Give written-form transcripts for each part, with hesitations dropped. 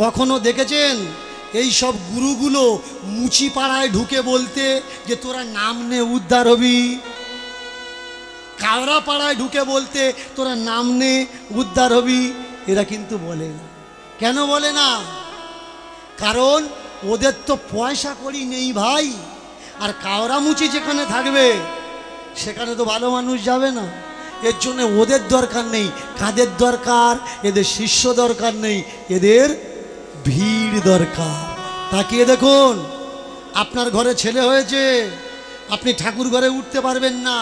কখনো দেখেছেন এই সব গুরুগুলো মুচি পাড়ায় ঢুকে বলতে যে তোরা নাম নে উদ্ধার হবি? কাওড়া পাড়ায় ঢুকে বলতে তোরা নাম নে উদ্ধার হবি? এরা কিন্তু বলে না। কেন বলে না? কারণ ওদের তো পয়সা কড়ি নেই ভাই। আর কাওড়া মুচি যেখানে থাকবে সেখানে তো ভালো মানুষ যাবে না। এর জন্য ওদের দরকার নেই। কাদের দরকার? এদের শিষ্য দরকার নেই, এদের ভিড় দরকার। তাকিয়ে দেখুন, আপনার ঘরে ছেলে হয়েছে, আপনি ঠাকুর ঘরে উঠতে পারবেন না।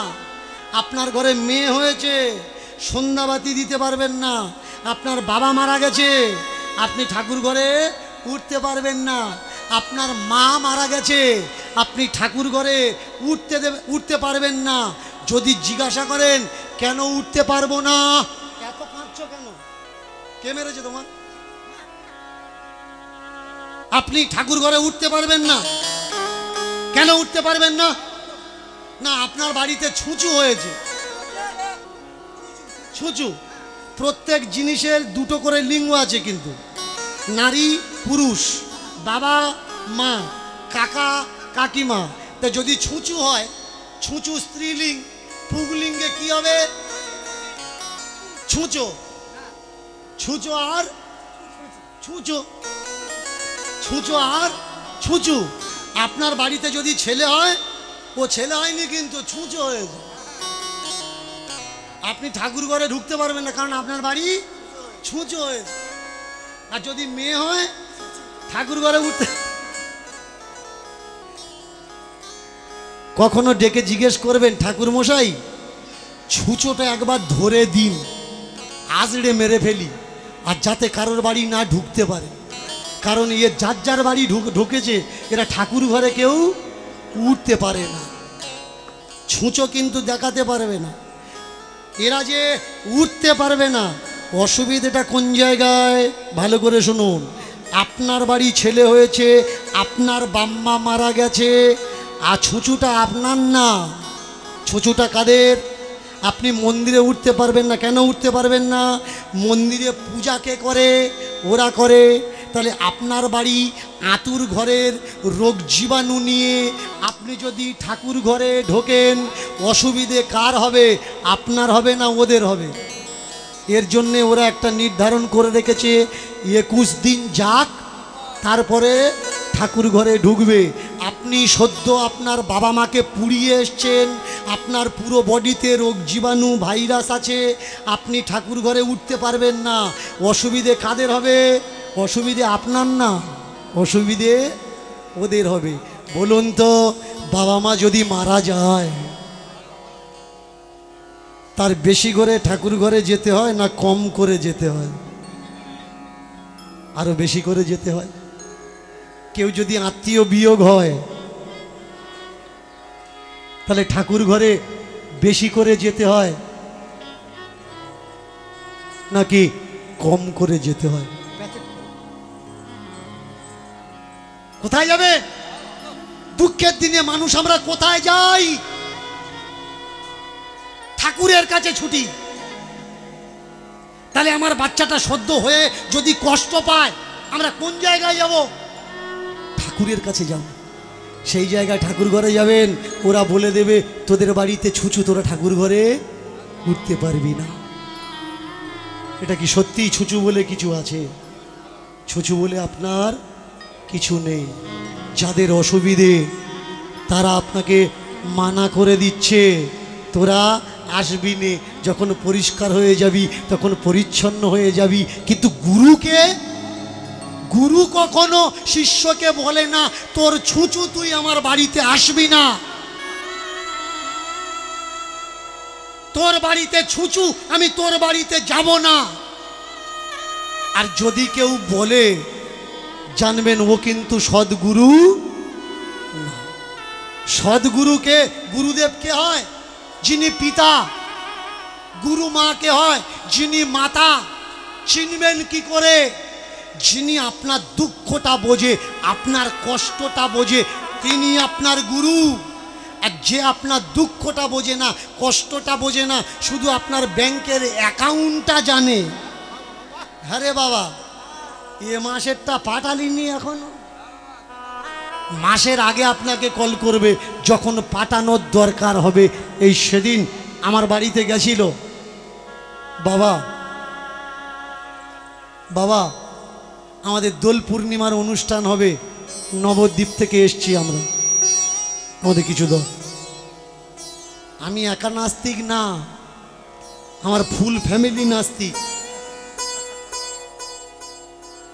আপনার ঘরে মেয়ে হয়েছে, সন্ধ্যাবাতি দিতে পারবেন না। আপনার বাবা মারা গেছে, আপনি ঠাকুর ঘরে উঠতে পারবেন না। আপনার মা মারা গেছে, আপনি ঠাকুর ঘরে উঠতে পারবেন না। যদি জিজ্ঞাসা করেন কেন উঠতে পারবো না, এত কাঁদছো কেন, কে মেরেছে তোমার? আপনি ঠাকুর ঘরে উঠতে পারবেন না। কেন উঠতে পারবেন না? না, আপনার বাড়িতে ছুঁচু হয়েছে। ছুঁচু, প্রত্যেক জিনিসের দুটো করে লিঙ্গ আছে, কিন্তু নারী পুরুষ, বাবা মা, কাকা কাকিমা। তা যদি ছুঁচু হয়, ছুঁচু স্ত্রীলিঙ্গ, পুংলিঙ্গে কি হবে? ছুঁচো। ছুঁচো আর ছুঁচো, ছুঁচো আর ছুঁচু। আপনার বাড়িতে যদি ছেলে হয়, ও ছেলে হয়নি কিন্তু ছুঁচো হয়েছে। আপনি ঠাকুর ঘরে ঢুকতে পারবেন না, কারণ আপনার বাড়ি ছুঁচো হয়েছে। আর যদি মেয়ে হয়, ঠাকুর ঘরে উঠতে। কখনো ডেকে জিজ্ঞেস করবেন, ঠাকুর মশাই ছুঁচোটা একবার ধরে দিন, আজড়ে মেরে ফেলি, আর যাতে কারোর বাড়ি না ঢুকতে পারে। কারণ যার যার বাড়ি ঢুকেছে, এরা ঠাকুর ঘরে কেউ উঠতে পারে না। ছুঁচো কিন্তু দেখাতে পারবে না। এরা যে উঠতে পারবে না, অসুবিধাটা কোন জায়গায়? ভালো করে শুনুন। আপনার বাড়ি ছেলে হয়েছে, আপনার বাম্মা মারা গেছে, আর ছুঁচুটা আপনার না, ছুঁচুটা কাদের? আপনি মন্দিরে উঠতে পারবেন না। কেন উঠতে পারবেন না? মন্দিরে পূজা কে করে? ওরা করে। তাহলে আপনার বাড়ি আতুর ঘরের রোগ জীবাণু নিয়ে আপনি যদি ঠাকুর ঘরে ঢোকেন, অসুবিধে কার হবে? আপনার হবে না ওদের হবে? এর জন্যে ওরা একটা নির্ধারণ করে রেখেছে, 21 দিন যাক, তারপরে ঠাকুর ঘরে ঢুকবে। আপনি সদ্য আপনার বাবা মাকে পুড়িয়ে এসছেন, আপনার পুরো বডিতে রোগ জীবাণু ভাইরাস আছে, আপনি ঠাকুর ঘরে উঠতে পারবেন না। অসুবিধে কাদের হবে? অসুবিধে আপনার না, অসুবিধে ওদের হবে। বলুন তো, বাবা মা যদি মারা যায়, তার বেশি করে ঠাকুর ঘরে যেতে হয় না কম করে যেতে হয়? আরো বেশি করে যেতে হয়। কেউ যদি আত্মীয় বিয়োগ হয়, তাহলে ঠাকুর ঘরে বেশি করে যেতে হয় নাকি কম করে যেতে হয়? কোথায় যাবে? দুঃখের দিনে মানুষ আমরা কোথায় যাই? ঠাকুরের কাছে ছুটি। তাহলে আমার বাচ্চাটা সদ্য হয়ে যদি কষ্ট পায়, আমরা কোন জায়গায় যাব? ঠাকুরের কাছে যাব। সেই জায়গায় ঠাকুর ঘরে যাবেন, ওরা বলে দেবে তোদের বাড়িতে ছুঁচু, তোরা ঠাকুর ঘরে উঠতে পারবি না। এটা কি সত্যি ছুঁচু বলে কিছু আছে? ছুঁচু বলে আপনার কিছু নেই। যাদের অসুবিধে তারা আপনাকে মানা করে দিচ্ছে, তোরা আসবি নে, যখন পরিষ্কার হয়ে যাবি তখন পরিচ্ছন্ন হয়ে যাবি। কিন্তু গুরু কখনো শিষ্যকে বলে না তোর ছুঁচু তুই আমার বাড়িতে আসবি না, তোর বাড়িতে ছুঁচু আমি তোর বাড়িতে যাব না। আর যদি কেউ বলে, জানবেন ও কিন্তু সদ্গুরু না। সদ্গুরুকে, গুরুদেব কে হয়? যিনি পিতা। গুরু মা কে হয়? যিনি মাতা। চিনবেন কি করে? যিনি আপনার দুঃখটা বোঝে, আপনার কষ্টটা বোঝে, তিনি আপনার গুরু। আর যে আপনার দুঃখটা বোঝে না, কষ্টটা বোঝে না, শুধু আপনার ব্যাংকের অ্যাকাউন্টটা জানে, হ্যাঁ রে বাবা এ মাসেরটা পাঠালিনি এখনো। মাসের আগে আপনাকে কল করবে যখন পাঠানোর দরকার হবে। এই সেদিন আমার বাড়িতে গেছিল, বাবা বাবা আমাদের দোল পূর্ণিমার অনুষ্ঠান হবে, নবদ্বীপ থেকে এসছি আমরা, আমাদের কিছু দাও। আমি একা নাস্তিক না, আমার ফুল ফ্যামিলি নাস্তিক।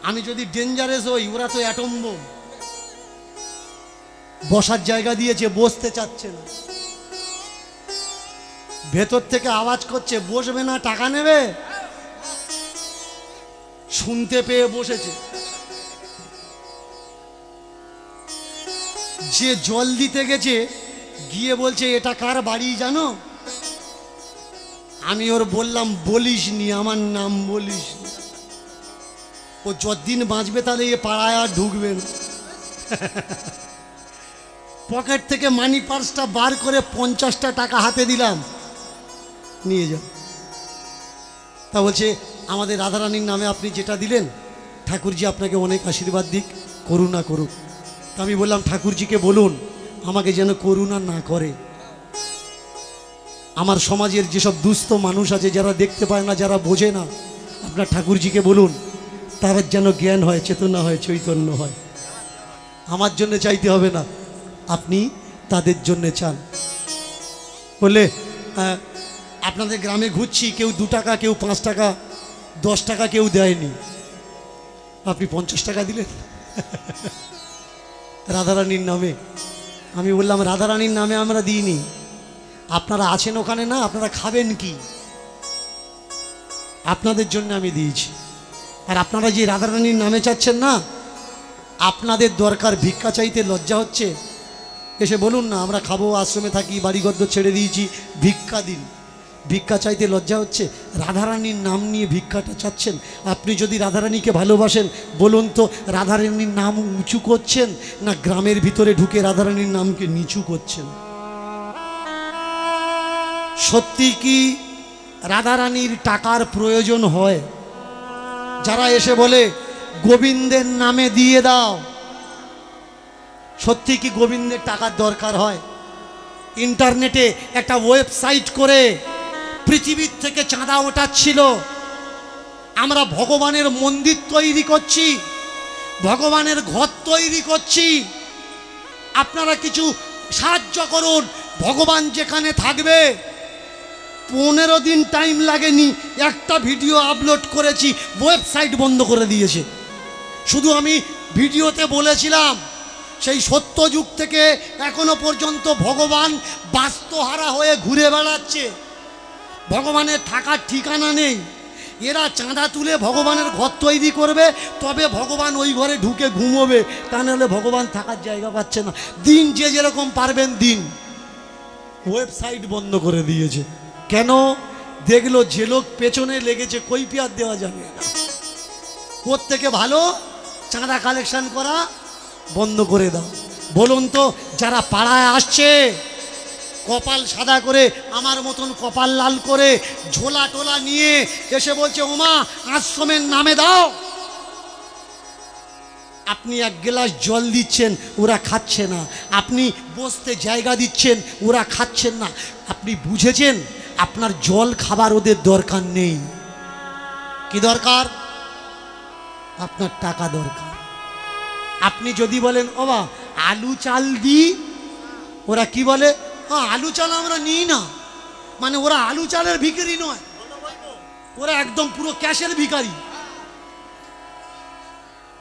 আমি যদি ডেঞ্জারাস হই, ওরা তো অ্যাটম বোম। বসার জায়গা দিয়েছে, বসতে চাচ্ছে না, ভেতর থেকে আওয়াজ করছে বসবে না টাকা নেবে, শুনতে পেয়ে বসেছে। যে জল দিতে গেছে গিয়ে বলছে এটা কার বাড়ি জানো? আমি ওর বললাম বলিস নি, আমার নাম বলিস নি। ও যতদিন বাঁচবে তাহলে এ পাড়ায় আর ঢুকবে না। পকেট থেকে মানি পার্সটা বার করে 50টা টাকা হাতে দিলাম, নিয়ে যাও। তা বলছে আমাদের রাধারানীর নামে আপনি যেটা দিলেন, ঠাকুরজি আপনাকে অনেক আশীর্বাদ দিক, করুণা করুক। তা আমি বললাম ঠাকুরজিকে বলুন আমাকে যেন করুণা না করে। আমার সমাজের যেসব দুস্থ মানুষ আছে, যারা দেখতে পায় না, যারা বোঝে না, আপনার ঠাকুরজিকে বলুন তাদের যেন জ্ঞান হয়, চেতনা হয়, চৈতন্য হয়। আমার জন্য চাইতে হবে না, আপনি তাদের জন্য চান। বললে আপনাদের গ্রামে ঘুরছি, কেউ 2 টাকা, কেউ 5 টাকা, 10 টাকা কেউ দেয়নি, আপনি 50 টাকা দিলেন রাধারানীর নামে। আমি বললাম রাধারানীর নামে আমরা দিইনি, আপনারা আছেন ওখানে না, আপনারা খাবেন কি, আপনাদের জন্য আমি দিয়েছি। আর আপনারা যে রাধারানীর নামে চাচ্ছেন না, আপনাদের দরকার, ভিক্ষা চাইতে লজ্জা হচ্ছে, এসে বলুন না আমরা খাবো, আশ্রমে থাকি, বাড়িগদ্দ ছেড়ে দিয়েছি, ভিক্ষা দিন। ভিক্ষা চাইতে লজ্জা হচ্ছে, রাধারানীর নাম নিয়ে ভিক্ষাটা চাচ্ছেন। আপনি যদি রাধারানীকে ভালোবাসেন, বলুন তো রাধারানীর নাম উঁচু করছেন না গ্রামের ভিতরে ঢুকে রাধারানীর নামকে নিচু করছেন? সত্যি কি রাধারানীর টাকার প্রয়োজন হয়? যারা এসে বলে গোবিন্দের নামে দিয়ে দাও, সত্যি কি গোবিন্দের টাকার দরকার হয়? ইন্টারনেটে একটা ওয়েবসাইট করে পৃথিবীর থেকে চাঁদা ওঠাচ্ছিল, আমরা ভগবানের মন্দির তৈরি করছি, ভগবানের ঘর তৈরি করছি, আপনারা কিছু সাহায্য করুন, ভগবান যেখানে থাকবে। 15 দিন টাইম লাগেনি, একটা ভিডিও আপলোড করেছি, ওয়েবসাইট বন্ধ করে দিয়েছে। শুধু আমি ভিডিওতে বলেছিলাম সেই সত্যযুগ থেকে এখনো পর্যন্ত ভগবান বাস্তুহারা হয়ে ঘুরে বেড়াচ্ছে, ভগবানের থাকার ঠিকানা নেই। এরা চাঁদা তুলে ভগবানের ঘর তৈরি করবে, তবে ভগবান ওই ঘরে ঢুকে ঘুমোবে, তা নাহলে ভগবান থাকার জায়গা পাচ্ছে না। দিন যে যেরকম পারবেন দিন। ওয়েবসাইট বন্ধ করে দিয়েছে কেন? দেখলো যে লোক পেছনে লেগেছে কৈফিয়ত দেওয়া যাবে না, ওর থেকে ভালো চাঁদা কালেকশন করা বন্ধ করে দাও। বলুন তো যারা পাড়ায় আসছে কপাল সাদা করে, আমার মতন কপাল লাল করে, ঝোলা টোলা নিয়ে এসে বলছে ওমা আশ্রমের নামে দাও, আপনি 1 গ্লাস জল দিচ্ছেন, ওরা খাচ্ছে না। আপনি বসতে জায়গা দিচ্ছেন, ওরা খাচ্ছেন না। আপনি বুঝেছেন আপনার জল খাবার ওদের দরকার নেই। কি দরকার? আপনার টাকা দরকার। আপনি যদি বলেন ওবা আলু চাল দি, ওরা কি বলে আলু চাল আমরা নিই না, মানে ওরা আলু চালের ভিখারি নয়, ওরা একদম পুরো ক্যাশের ভিখারি।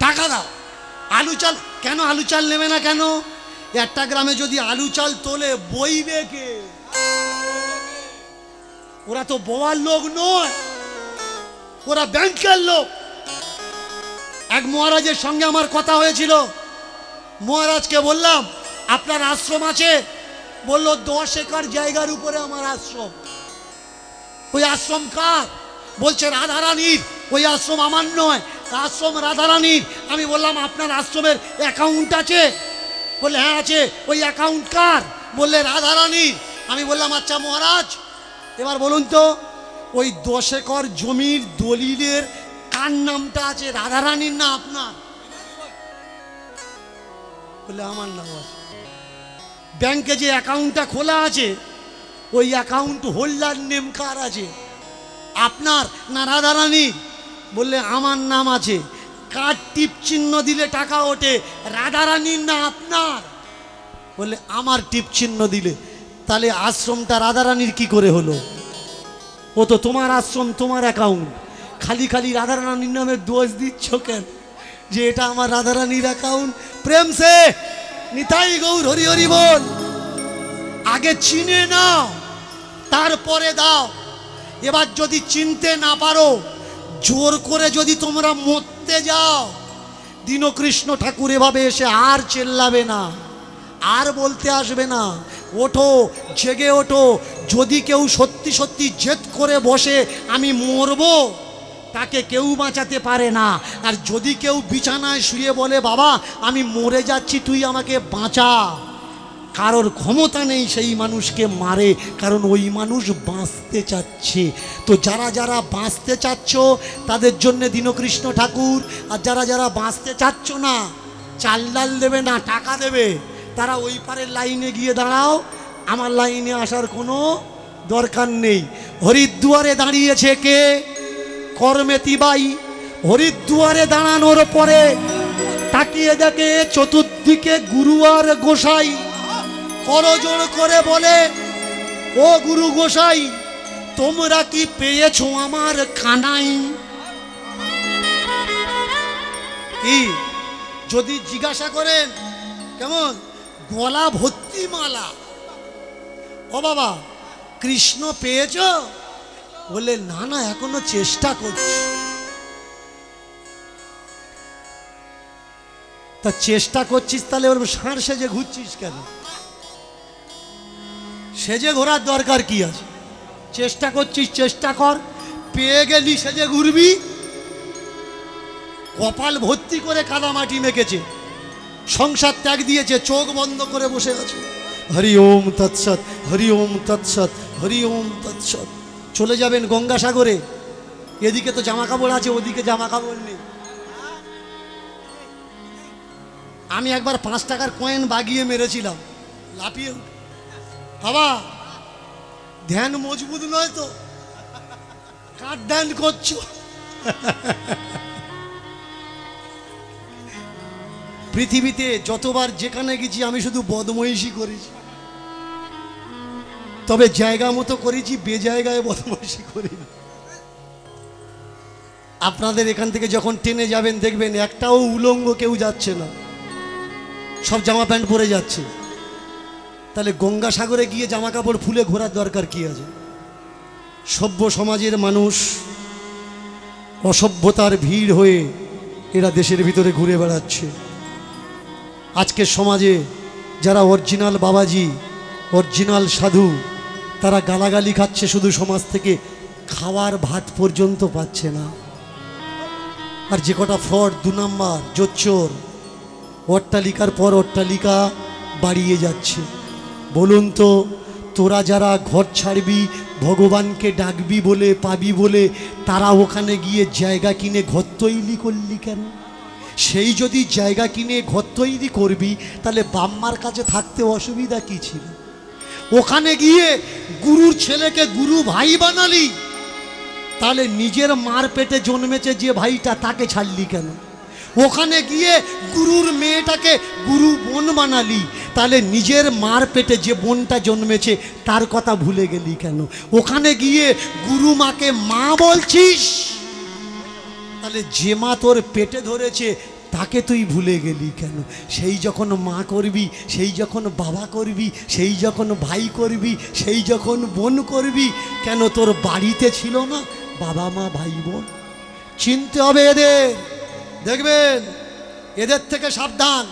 টাকা দাও, আলু চাল কেন? আলু চাল নেবে না কেন? একটা গ্রামে যদি আলু চাল তোলে বইবে কে? ওরা তো বোয়ার লোক নয়, ওরা ব্যাংকের লোক। এক মহারাজের সঙ্গে আমার কথা হয়েছিল, মহারাজকে বললাম আপনার আশ্রম আছে? বললো 10 একর জায়গার উপরে আমার আশ্রম। ওই আশ্রম কার? বলছে রাধারানীর। ওই আশ্রম আমার নয়, আশ্রম রাধারানীর। আমি বললাম আপনার আশ্রমের অ্যাকাউন্ট আছে? বললে হ্যাঁ আছে। ওই অ্যাকাউন্ট কার? বললে রাধারানীর। আমি বললাম আচ্ছা মহারাজ এবার বলুন তো ওই 10 একর জমির দলিলের কার নামটা আছে, রাধারানীর না আপনার? বলে আমার নাম আছে। ব্যাংকে যে অ্যাকাউন্টটা খোলা আছে ওই অ্যাকাউন্ট হোল্ডার নেম কার আছে, আপনার না রাধারানী? বললে আমার নাম আছে। কার টিপ চিহ্ন দিলে টাকা ওঠে, রাধারানীর না আপনার? বললে আমার টিপ চিহ্ন দিলে। তাহলে আশ্রমটা রাধারানীর কি করে হলো? ও তো তোমার আশ্রম, তোমার অ্যাকাউন্ট। খালি খালি রাধারানীর নামে দোষ দিচ্ছ কেন যে এটা আমার রাধারানীর অ্যাকাউন্ট? প্রেম সে নিতাই গৌর হরি হরি বল। আগে চিনে নাও তারপরে দাও। এবার যদি চিনতে না পারো, জোর করে যদি তোমরা মরতে যাও, দীনকৃষ্ণ ঠাকুর এভাবে এসে আর চেল্লাবে না, আর বলতে আসবে না। ওঠো, জেগে ওঠো। যদি কেউ সত্যি সত্যি জেদ করে বসে আমি মরবো, তাকে কেউ বাঁচাতে পারে না। আর যদি কেউ বিছানায় শুয়ে বলে বাবা আমি মরে যাচ্ছি, তুই আমাকে বাঁচা, কারোর ক্ষমতা নেই সেই মানুষকে মারে, কারণ ওই মানুষ বাঁচতে চাচ্ছে। তো যারা যারা বাঁচতে চাচ্ছ তাদের জন্য দীনকৃষ্ণ ঠাকুর, আর যারা যারা বাঁচতে চাচ্ছ না, চাল ডাল দেবে না, টাকা দেবে, তারা ওই পারের লাইনে গিয়ে দাঁড়াও, আমার লাইনে আসার কোনো দরকার নেই। হরিদ্বারে দাঁড়িয়েছে কে? কর্মেতিবাই। হরিদ্বারে দাঁড়ানোর পরে তাকিয়ে দেখে চতুর্দিকে গুরু আর গোসাই। করজোড় করে বলে ও গুরু গোসাই, তোমরা কি পেয়েছো আমার কানাই? কি যদি জিজ্ঞাসা করেন কেমন, গলা ভর্তি মালা, ও বাবা কৃষ্ণ পেয়েছো? বলে না না এখনো চেষ্টা করছি। তা চেষ্টা করছিস তাহলে ওর ষাঁড় সেজে ঘুরছিস কেন? সেজে ঘোরার দরকার কি আছে? চেষ্টা করছিস, চেষ্টা কর। পেয়ে গেলি সেজে ঘুরবি? কপাল ভর্তি করে কাদামাটি মেখেছে, সংসার ত্যাগ দিয়েছে, চোখ বন্ধ করে বসে আছে। হরি ওম তৎসৎ, হরি ওম তৎসৎ, হরি ওম তৎসৎ। চলে যাবেন গঙ্গাসাগরে, এদিকে তো জামা কাপড় আছে, ওদিকে জামা কাপড় নেই। আমি একবার 5 টাকার কয়েন বাগিয়ে মেরেছিলাম, লাফিয়ে উঠে। বাবা ধ্যান মজবুত নয় তো, কার ধ্যান করছো? পৃথিবীতে যতবার যেখানে গেছি আমি শুধু বদমহিষী করেছি, তবে জায়গা মতো করেছি, বেজায়গায় বদমহিষী করিনি। আপনাদের এখান থেকে যখন ট্রেনে যাবেন দেখবেন একটাও উলঙ্গ কেউ যাচ্ছে না, সব জামা প্যান্ট পরে যাচ্ছে। তাহলে গঙ্গাসাগরে গিয়ে জামা কাপড় খুলে ঘোরার দরকার কি আছে? সভ্য সমাজের মানুষ, অসভ্যতার ভিড় হয়ে এরা দেশের ভিতরে ঘুরে বেড়াচ্ছে। আজকের সমাজে যারা অরিজিনাল বাবাজি, অরিজিনাল সাধু, তারা গালাগালি খাচ্ছে, শুধু সমাজ থেকে খাওয়ার ভাত পর্যন্ত পাচ্ছে না। আর যে কটা ফ্রড, 2 নাম্বার, জোচ্চোর, অট্টালিকার পর অট্টালিকা বাড়িয়ে যাচ্ছে। বলুন তো, তোরা যারা ঘর ছাড়বি, ভগবানকে ডাকবি বলে, পাবি বলে, তারা ওখানে গিয়ে জায়গা কিনে ঘর তৈরি করলি কেন? সেই যদি জায়গা কিনে ঘর তৈরি করবি তাহলে বাম্মার কাছে থাকতে অসুবিধা কি ছিল? ওখানে গিয়ে গুরুর ছেলেকে গুরু ভাই বানালি, তাহলে নিজের মার পেটে জন্মেছে যে ভাইটা, তাকে ছাড়লি কেন? ওখানে গিয়ে গুরুর মেয়েটাকে গুরু বোন বানালি, তাহলে নিজের মার পেটে যে বোনটা জন্মেছে তার কথা ভুলে গেলি কেন? ওখানে গিয়ে গুরু মাকে মা বলছিস, তাহলে যে মা তোর পেটে ধরেছে তাকে তুই ভুলে গেলি কেন? সেই যখন মা করবি, সেই যখন বাবা করবি, সেই যখন ভাই করবি, সেই যখন বোন করবি, কেন তোর বাড়িতে ছিল না বাবা মা ভাই বোন? চিনতে হবে এদের। দেখবেন এদের থেকে সাবধান।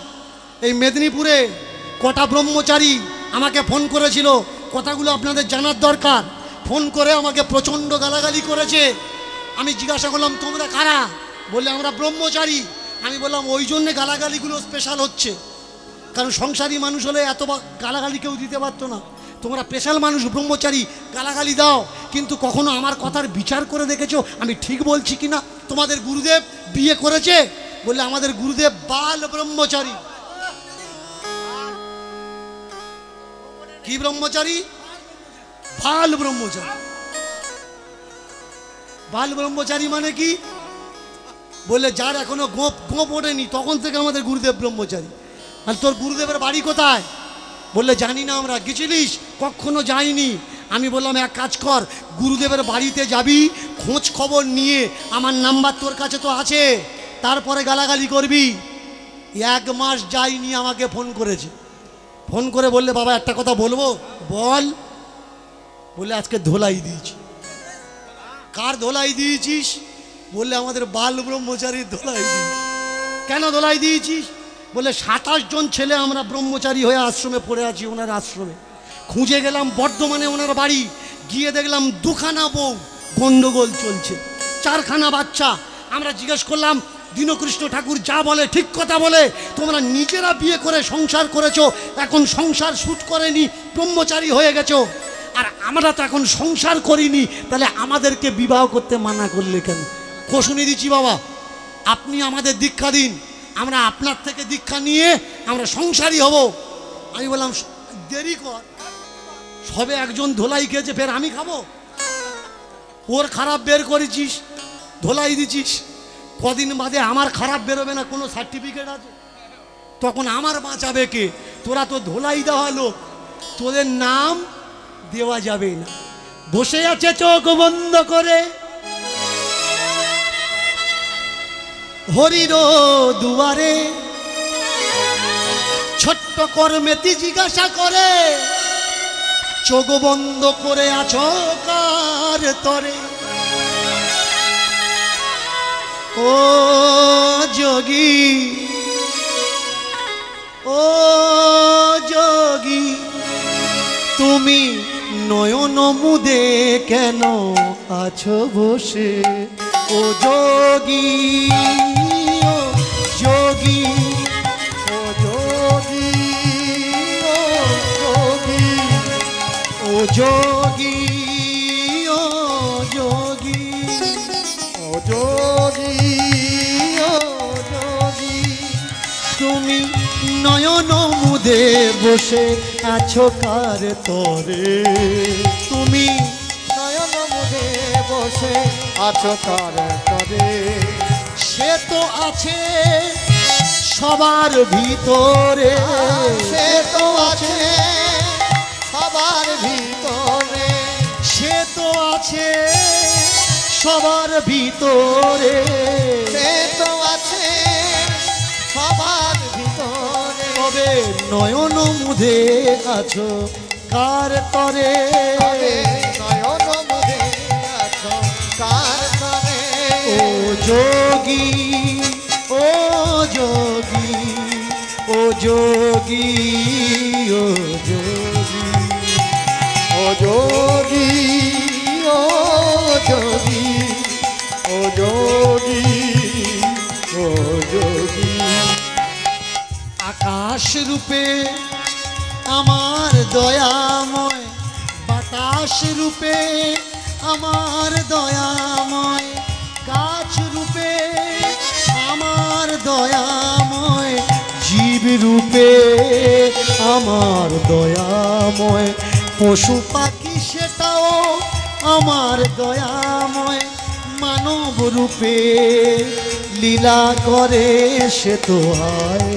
এই মেদিনীপুরে কটা ব্রহ্মচারী আমাকে ফোন করেছিল, কথাগুলো আপনাদের জানার দরকার। ফোন করে আমাকে প্রচণ্ড গালাগালি করেছে। আমি জিজ্ঞাসা করলাম তোমরা কারা? বললে আমরা ব্রহ্মচারী। আমি বললাম ওই জন্যে গালাগালিগুলো স্পেশাল হচ্ছে, কারণ সংসারী মানুষ হলে এত গালাগালি কেউ দিতে পারতো না। তোমরা স্পেশাল মানুষ, ব্রহ্মচারী, গালাগালি দাও, কিন্তু কখনো আমার কথার বিচার করে দেখেছো আমি ঠিক বলছি কিনা? তোমাদের গুরুদেব বিয়ে করেছে? বললে আমাদের গুরুদেব বাল ব্রহ্মচারী। কি ব্রহ্মচারী? বাল ব্রহ্মচারী। বাল ব্রহ্মচারী মানে কি? বলে যার এখনো গোপ ওঠেনি তখন থেকে আমাদের গুরুদেব ব্রহ্মচারী। আর তোর গুরুদেবের বাড়ি কোথায়? বললে জানি না আমরা। গেছিলিস? কখনো যাইনি। আমি বললাম এক কাজ কর, গুরুদেবের বাড়িতে যাবি, খোঁজ খবর নিয়ে আমার নাম্বার তোর কাছে তো আছে, তারপরে গালাগালি করবি। 1 মাস যাইনি, আমাকে ফোন করেছে। ফোন করে বললে বাবা একটা কথা বলবো। বল। বলে আজকে ধোলাই দিয়েছি। কার ধোলাই দিয়েছিস? বললে আমাদের বাল ব্রহ্মচারীর ধোলাই দিয়েছি। কেন ধোলাই দিয়েছিস? বলে 27 জন ছেলে আমরা ব্রহ্মচারী হয়ে আশ্রমে পড়ে আছি, ওনার আশ্রমে। খুঁজে গেলাম বর্ধমানে ওনার বাড়ি, গিয়ে দেখলাম 2খানা বউ, গন্ডগোল চলছে, 4খানা বাচ্চা। আমরা জিজ্ঞেস করলাম দীনকৃষ্ণ ঠাকুর যা বলে ঠিক কথা বলে, তোমরা নিজেরা বিয়ে করে সংসার করেছো, এখন সংসার শুট করেনি, ব্রহ্মচারী হয়ে গেছো, আর আমরা তো এখন সংসার করিনি, তাহলে আমাদেরকে বিবাহ করতে মানা করলে কেন? কোশুনি দিচ্ছি বাবা, আপনি আমাদের দীক্ষা দিন, আমরা আপনার থেকে দীক্ষা নিয়ে আমরা সংসারী হব। আমি বললাম দেরি কর, সবে একজন ধোলাই খেয়েছে, ফের আমি খাবো? ওর খারাপ বের করেছিস, ধোলাই দিছিস, কদিন বাদে আমার খারাপ বেরোবে না, কোনো সার্টিফিকেট আছে? তখন আমার বাঁচাবে কে? তোরা তো ধোলাই দেওয়া লোক, তোদের নাম দেওয়া যাবে না। বসে আছে চোখ বন্ধ করে হরির দুয়ারে, ছোট্ট কর্মেতি জিজ্ঞাসা করে চোখ বন্ধ করে আছো কার তরে? ও যোগী, ও যোগী, তুমি নয়ন মুদে কেন আছো বসে? ও যোগী, ও যোগী, ও যোগী, ও যোগী, ও যোগী, ও যোগী, ও যোগী, ও যোগী, তুমি নয়ন মুদে বসে আছো কার তরে? তুমি নয়ন মুদে বসে আছো কার তরে? সে তো আছে সবার ভিতরে, সে তো আছে সবার ভিতরে, সে তো আছে সবার ভিতরে, সে তো আছে সবার ভিতরে। তবে নয়ন মুদে আছো কার তরে? নয়ন মুদে আছো কার তরে? ও যোগী, ও যোগী, ও যোগী, ও যোগী, ও যোগী, ও যোগী, ও যোগী, ও যোগী। আকাশ রূপে আমার দয়াময়, বাতাস রূপে আমার দয়াময়, গাছ রূপে আমার দয়াময়, জীব রূপে আমার দয়াময়, পশু পাখি সেটাও আমার দয়াময়, মানব রূপে লীলা করে সে তো হয়।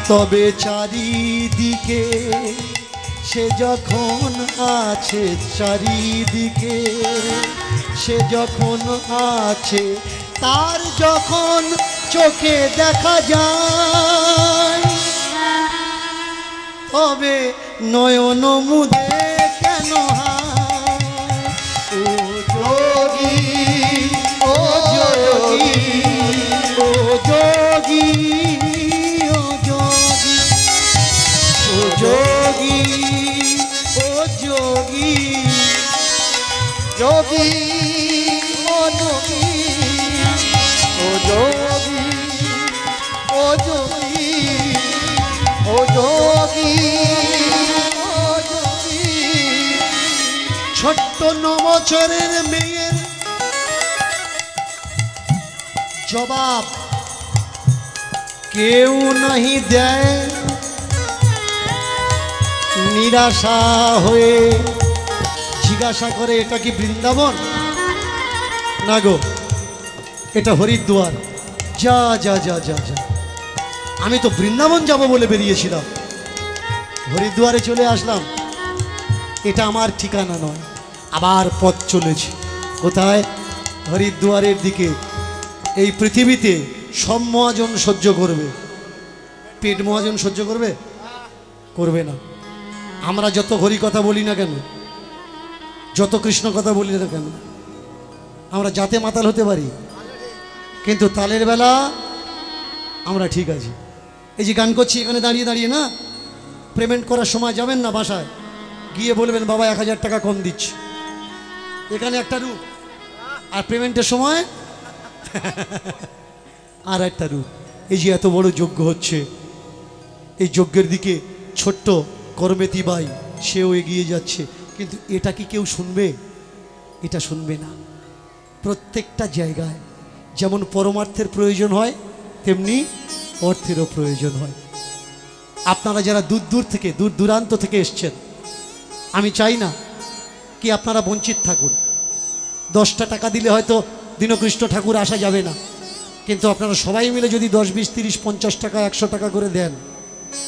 তবে চারিদিকে সে যখন আছে, চারিদিকে সে যখন আছে, তার যখন চোখে দেখা যায়, তবে নয়ন মুদে কেন হয়? ও যোগী, ও যোগী, ও যোগী, ও যোগী, ও যোগী, ও যোগী, যোগী, ও যোগী, ও যোগী, ও যোগী, ও যোগী, ও যোগী। ছোট্ট 9 বছরের মেয়ের জবাব কেউ নাহি দেয়, নিরাশা হয়ে জিজ্ঞাসা করে এটা কি বৃন্দাবন? না গো, এটা হরিদ্বার। যা যা যা যা যা, আমি তো বৃন্দাবন যাব বলে বেরিয়েছিলাম, হরিদ্বারে চলে আসলাম। এটা আমার ঠিকানা নয়। আবার পথ চলেছি কোথায়? হরিদ্বারের দিকে। এই পৃথিবীতে সব মহাজন সহ্য করবে, পেট মহাজন সহ্য করবে? করবে না। আমরা যত হরি কথা বলি না কেন, যত কৃষ্ণ কথা বলি না কেন, আমরা যাতে মাতাল হতে পারি, কিন্তু তালের বেলা আমরা ঠিক আছি। এই যে গান করছি এখানে দাঁড়িয়ে দাঁড়িয়ে না, পেমেন্ট করার সময় যাবেন না বাসায়, গিয়ে বলবেন বাবা 1000 টাকা কম দিচ্ছি, এখানে একটা রূপ, আর পেমেন্টের সময় আর একটা রূপ। এই যে এত বড় যজ্ঞ হচ্ছে, এই যজ্ঞের দিকে ছোট্ট কর্মেতি বাই সেও এগিয়ে যাচ্ছে, কিন্তু এটা কি কেউ শুনবে? এটা শুনবে না। প্রত্যেকটা জায়গায় যেমন পরমার্থের প্রয়োজন হয়, তেমনি অর্থেরও প্রয়োজন হয়। আপনারা যারা দূর দূর থেকে, দূর দূরান্ত থেকে এসছেন, আমি চাই না কি আপনারা বঞ্চিত থাকুন। 10টা টাকা দিলে হয়তো দীনকৃষ্ণ ঠাকুর আসা যাবে না, কিন্তু আপনারা সবাই মিলে যদি 10, 20, 30, 50 টাকা, 100 টাকা করে দেন,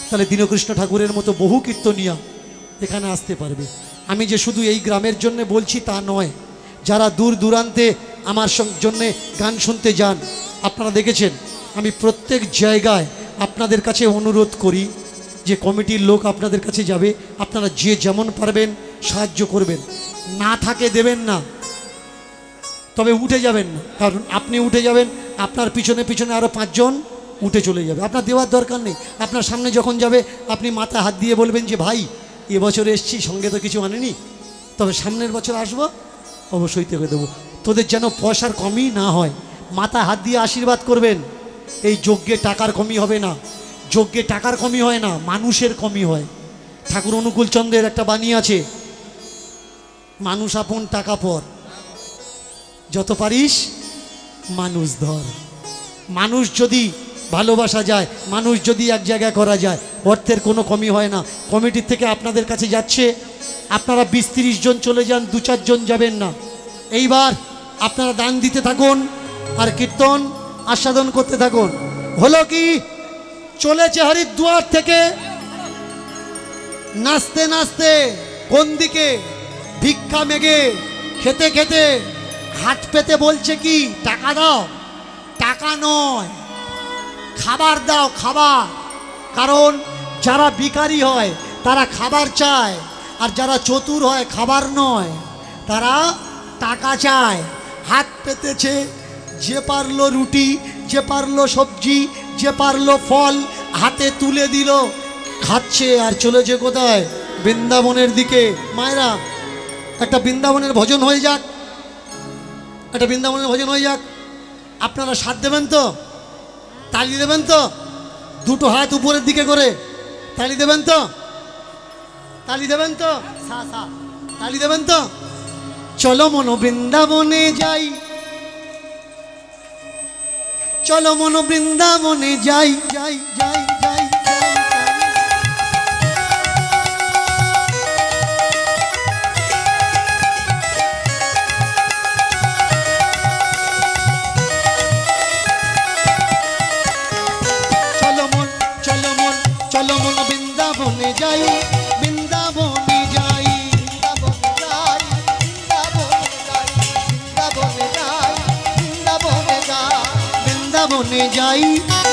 তাহলে দীনকৃষ্ণ ঠাকুরের মতো বহু কীর্তনিয়া এখানে আসতে পারবে। আমি যে শুধু এই গ্রামের জন্য বলছি তা নয়, যারা দূর দূরান্তে আমার জন্যে গান শুনতে যান, আপনারা দেখেছেন আমি প্রত্যেক জায়গায় আপনাদের কাছে অনুরোধ করি যে কমিটির লোক আপনাদের কাছে যাবে, আপনারা যে যেমন পারবেন সাহায্য করবেন, না থাকে দেবেন না, তবে উঠে যাবেন না। কারণ আপনি উঠে যাবেন, আপনার পিছনে পিছনে আরও 5 জন উঠে চলে যাবে। আপনার দেওয়ার দরকার নেই। আপনার সামনে যখন যাবে আপনি মাথা হাত দিয়ে বলবেন যে ভাই এবছর এসছি, সঙ্গে তো কিছু আনেনি, তবে সামনের বছর আসবো, অবশ্যই তোকে দেবো। তোদের যেন পয়সার কমই না হয়, মাথা হাত দিয়ে আশীর্বাদ করবেন। এই যজ্ঞে টাকার কমি হবে না, যজ্ঞে টাকার কমি হয় না, মানুষের কমি হয়। ঠাকুর অনুকূল চন্দ্রের একটা বাণী আছে, মানুষ আপন টাকা পর, যত পারিস মানুষ ধর। মানুষ যদি ভালোবাসা যায়, মানুষ যদি এক জায়গায় করা যায়, অর্থের কোনো কমি হয় না। কমিটির থেকে আপনাদের কাছে যাচ্ছে, আপনারা 20-30 জন চলে যান, 2-4 জন যাবেন না। এইবার আপনারা দান দিতে থাকুন আর কীর্তন আস্বাদন করতে থাকুন। হলো কি, চলেছে হরিদ্বার থেকে নাচতে নাচতে কোন দিকে, ভিক্ষা মেঘে খেতে খেতে হাত পেতে বলছে কি, টাকা দাও। টাকা নয়, খাবার দাও, খাবার। কারণ যারা ভিখারি হয় তারা খাবার চায়, আর যারা চতুর হয় খাবার নয়, তারা টাকা চায়। হাত পেতেছে, যে পারলো রুটি, যে পারলো সবজি, যে পারলো ফল হাতে তুলে দিল, খাচ্ছে আর চলেছে কোথায়? বৃন্দাবনের দিকে। মায়েরা, একটা বৃন্দাবনের ভজন হয়ে যাক, একটা বৃন্দাবনের ভজন হয়ে যাক। আপনারা সাথ দেবেন তো? তালি দেবেন তো? দুটো হাত উপরের দিকে করে তালি দেবেন তো? তালি দেবেন তো? তালি দেবেন তো? চলো মনো বৃন্দাবনে যাই, চলো মনো বৃন্দাবনে যাই, যাই যাই যাই। চলো মন বৃন্দাবনে যাই, বৃন্দাবনে যাই, বৃন্দাবনে যাই,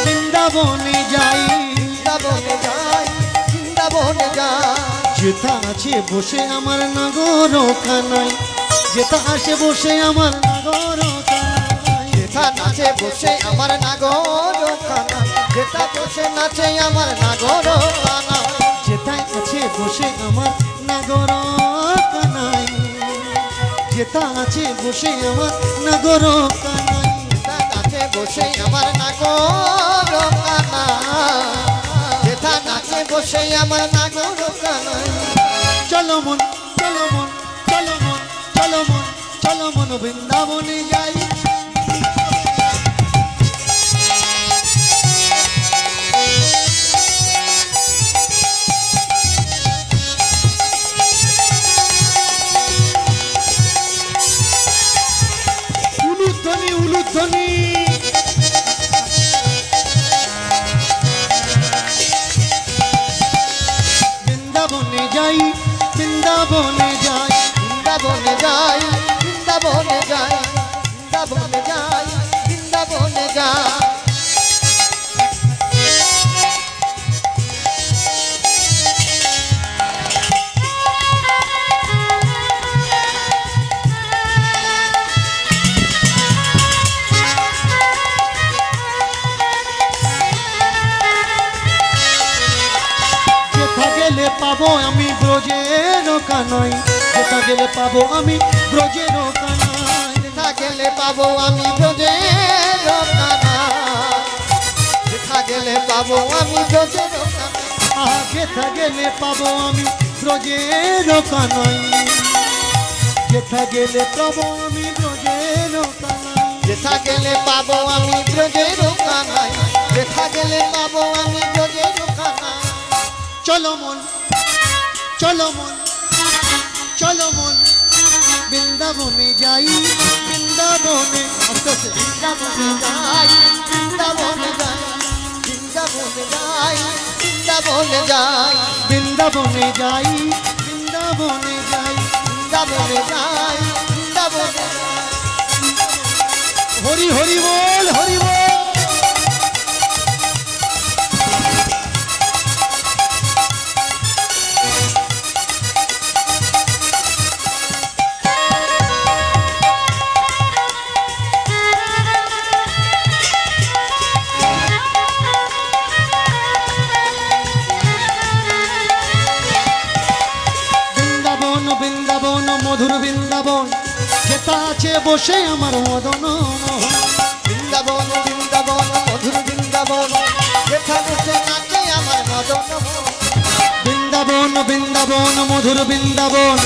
বৃন্দাবনে যাই, বৃন্দাবনে যাই, বৃন্দাবনে যাই। যেথা আছে বসে আমার নাগর কানাই, যেথা আসে বসে আমার নাগর কানাই, যেথা নাচে বসে আমার নাগর কানাই, যেথা বসে নাচে আমার নাগর কানাই, যেথা আছে বসে আমার নাগর কানাই, যেথা আছে বসে আমার নাগর কানাই, যেথা নাচে বসে আমার নাগর কানাই, যেথা নাচে বসে আমার নাগর কানাই। চলো মন, চলো মন, চলো মন, চলো মন, চলো মন বৃন্দাবনে যাই। যায়। পাবো আমি ব্রজের কানাই, যেথা গেলে পাবো আমি ব্রজের কানাই, যেথা গেলে পাবো আমি ব্রজের কানাই, যেথা গেলে পাবো আমি ব্রজের কানাই, যেথা গেলে পাবো আমি ব্রজের কানাই, যেথা গেলে পাবো আমি ব্রজের কানাই, যেথা গেলে পাবো আমি ব্রজের কানাই, যেথা গেলে পাবো আমি ব্রজের কানাই। চলো মন, চলো মন, চলো মন, বৃন্দাবনে যাই, বৃন্দাবনে, আস্তে আস্তে, বৃন্দাবনে যাই, বৃন্দাবনে যাই, বৃন্দাবনে যাই, বৃন্দাবনে যাই, বৃন্দাবনে যাই, বৃন্দাবনে যাই, বৃন্দাবনে যাই, বৃন্দাবনে যাই। হরি হরি বল, হরি বল। মধুর বৃন্দাবন, যেথা আছে বসে আমার মদন মোহন। বৃন্দাবন বৃন্দাবন মধুর বৃন্দাবন, যেথা বসে নাচে আমার মদন মোহন। বৃন্দাবন বৃন্দাবন মধুর বৃন্দাবন,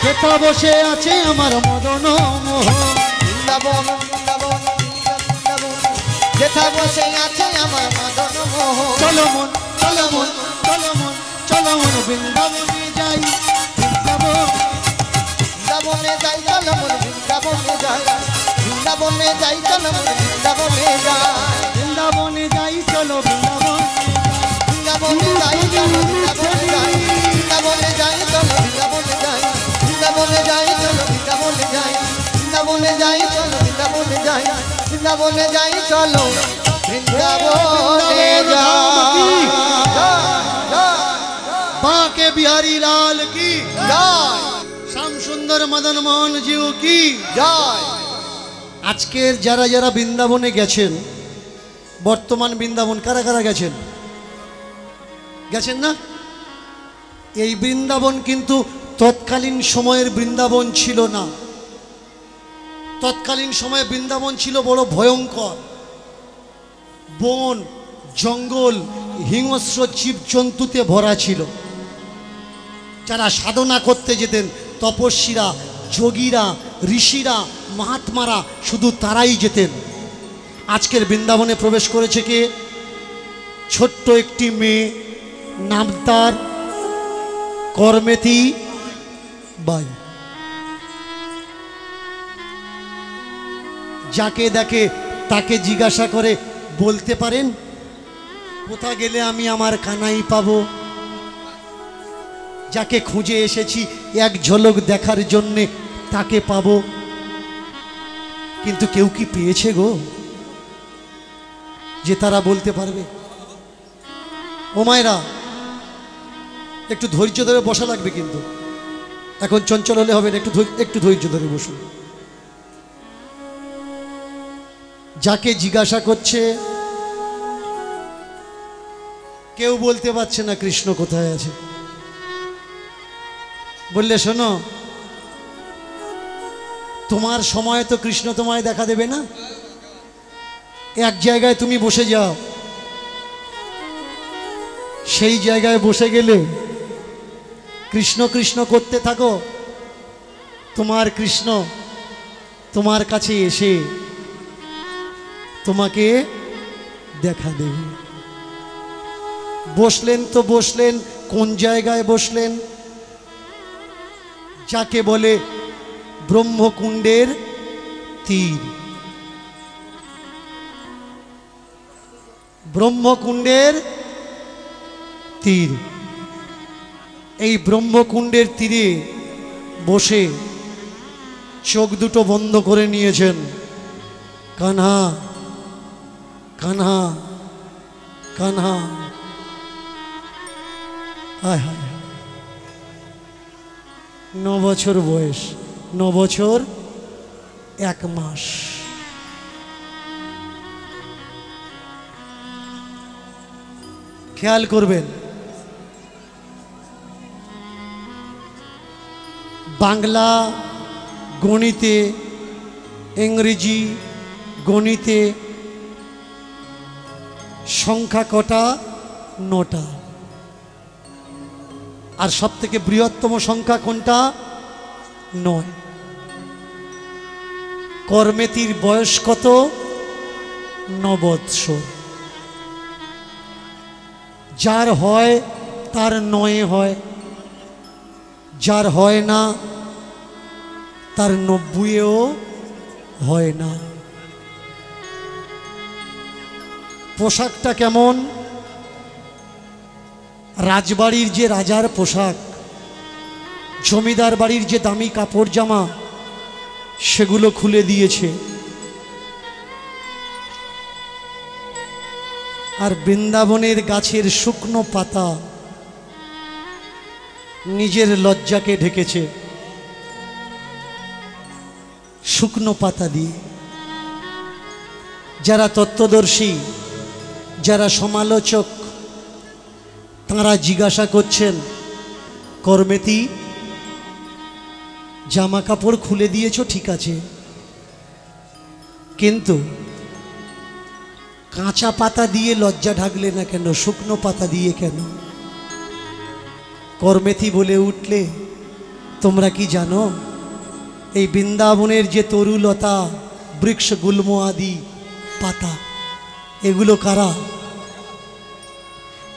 যেথা বসে আছে আমার মদন মোহন। বৃন্দাবন বৃন্দাবন বৃন্দাবন, যেথা বসে আছে আমার মদন মোহন। চলো মন, চলো মন, চলো মন, চলো মন, বৃন্দাবনে যাই, বৃন্দাবন, বৃন্দাবনে যাই, চলো মন বৃন্দাবনে যাই, বৃন্দাবনে যাই, চলো মন বৃন্দাবনে যাই, বৃন্দাবনে যাই, চলো বৃন্দাবন, বৃন্দাবনে যাই, চলো বৃন্দাবনে যাই, বৃন্দাবনে যাই, চলো বৃন্দাবনে যাই, বৃন্দাবনে যাই, চলো বৃন্দাবনে যাই, বৃন্দাবনে যাই, চলো বৃন্দাবনে যাই, বৃন্দাবনে যাই, চলো বৃন্দাবনে যাই। বাঁকে বিহারী লাল কি জয়, শ্যাম সুন্দর মদন মোহন জিউ কি জয়। আজকের যারা যারা বৃন্দাবনে গেছেন, বর্তমান বৃন্দাবন কারা কারা গেছেন? গেছেন না? এই বৃন্দাবন কিন্তু তৎকালীন সময়ের বৃন্দাবন ছিল না। তৎকালীন সময়ে বৃন্দাবন ছিল বড় ভয়ঙ্কর, বন জঙ্গল হিংস্র জীবজন্তুতে ভরা ছিল। যারা সাধনা করতে যেতেন, তপস্বীরা, যোগীরা, ঋষিরা, মহাত্মারা, শুধু তারাই যেতেন। আজকের বৃন্দাবনে প্রবেশ করেছে কে? ছোট্ট একটি মেয়ে, নাম তার করমেতি বাই। যাকে দেখে তাকে জিজ্ঞাসা করে, বলতে পারেন কোথা গেলে আমি আমার কানাই পাবো? যাকে খুঁজে এসেছি এক ঝলক দেখার জন্যে, তাকে পাবো। কিন্তু কেউ কি পেয়েছে গো যে তারা বলতে পারবে? ও মায়েরা, একটু ধৈর্য ধরে বসা লাগবে, কিন্তু এখন চঞ্চল হলে হবে না, একটু ধৈর্য ধরে বসুন। যাকে জিজ্ঞাসা করছে কেউ বলতে পারছে না কৃষ্ণ কোথায় আছে। বললে শোনো, তোমার সময় তো কৃষ্ণ তোমায় দেখা দেবে না। এক জায়গায় তুমি বসে যাও, সেই জায়গায় বসে গেলে কৃষ্ণ কৃষ্ণ করতে থাকো, তোমার কৃষ্ণ তোমার কাছে এসে তোমাকে দেখা দেবে। বসলেন তো বসলেন, কোন জায়গায় বসলেন? যাকে বলে ব্রহ্মকুণ্ডের তীর। ব্রহ্মকুণ্ডের তীর। এই ব্রহ্মকুণ্ডের তীরে বসে চোখ দুটো বন্ধ করে নিয়েছেন। কানহা কানহা কানহা, হায় হায়, 9 বছর বয়স, 9 বছর 1 মাস। খেয়াল করবেন, বাংলা গণিতে, ইংরেজি গণিতে সংখ্যা কটা? 9টা। আর সব থেকে বৃহত্তম সংখ্যা কোনটা? 9। করমেতির বয়স কত? 9 বৎসর। যার হয় তার 9 হয়, যার হয় না তার 90-এও হয় না। পোশাকটা কেমন? রাজবাড়ির যে রাজার পোশাক, জমিদার বাড়ির যে দামি কাপড় জামা, সেগুলো খুলে দিয়েছে। আর বৃন্দাবনের গাছের শুকনো পাতা নিজের লজ্জাকে ঢেকেছে শুকনো পাতা দিয়ে। যারা তত্ত্বদর্শী, যারা সমালোচক, তাঁরা জিজ্ঞাসা করছেন, করমেতি জামা কাপড় খুলে দিয়েছ ঠিক আছে, কিন্তু কাঁচা পাতা দিয়ে লজ্জা ঢাকলে না কেন? শুকনো পাতা দিয়ে কেন? করমেতি বলে উঠলে, তোমরা কি জানো এই বৃন্দাবনের যে তরুলতা, বৃক্ষ, গুল্ম আদি পাতা, এগুলো কারা?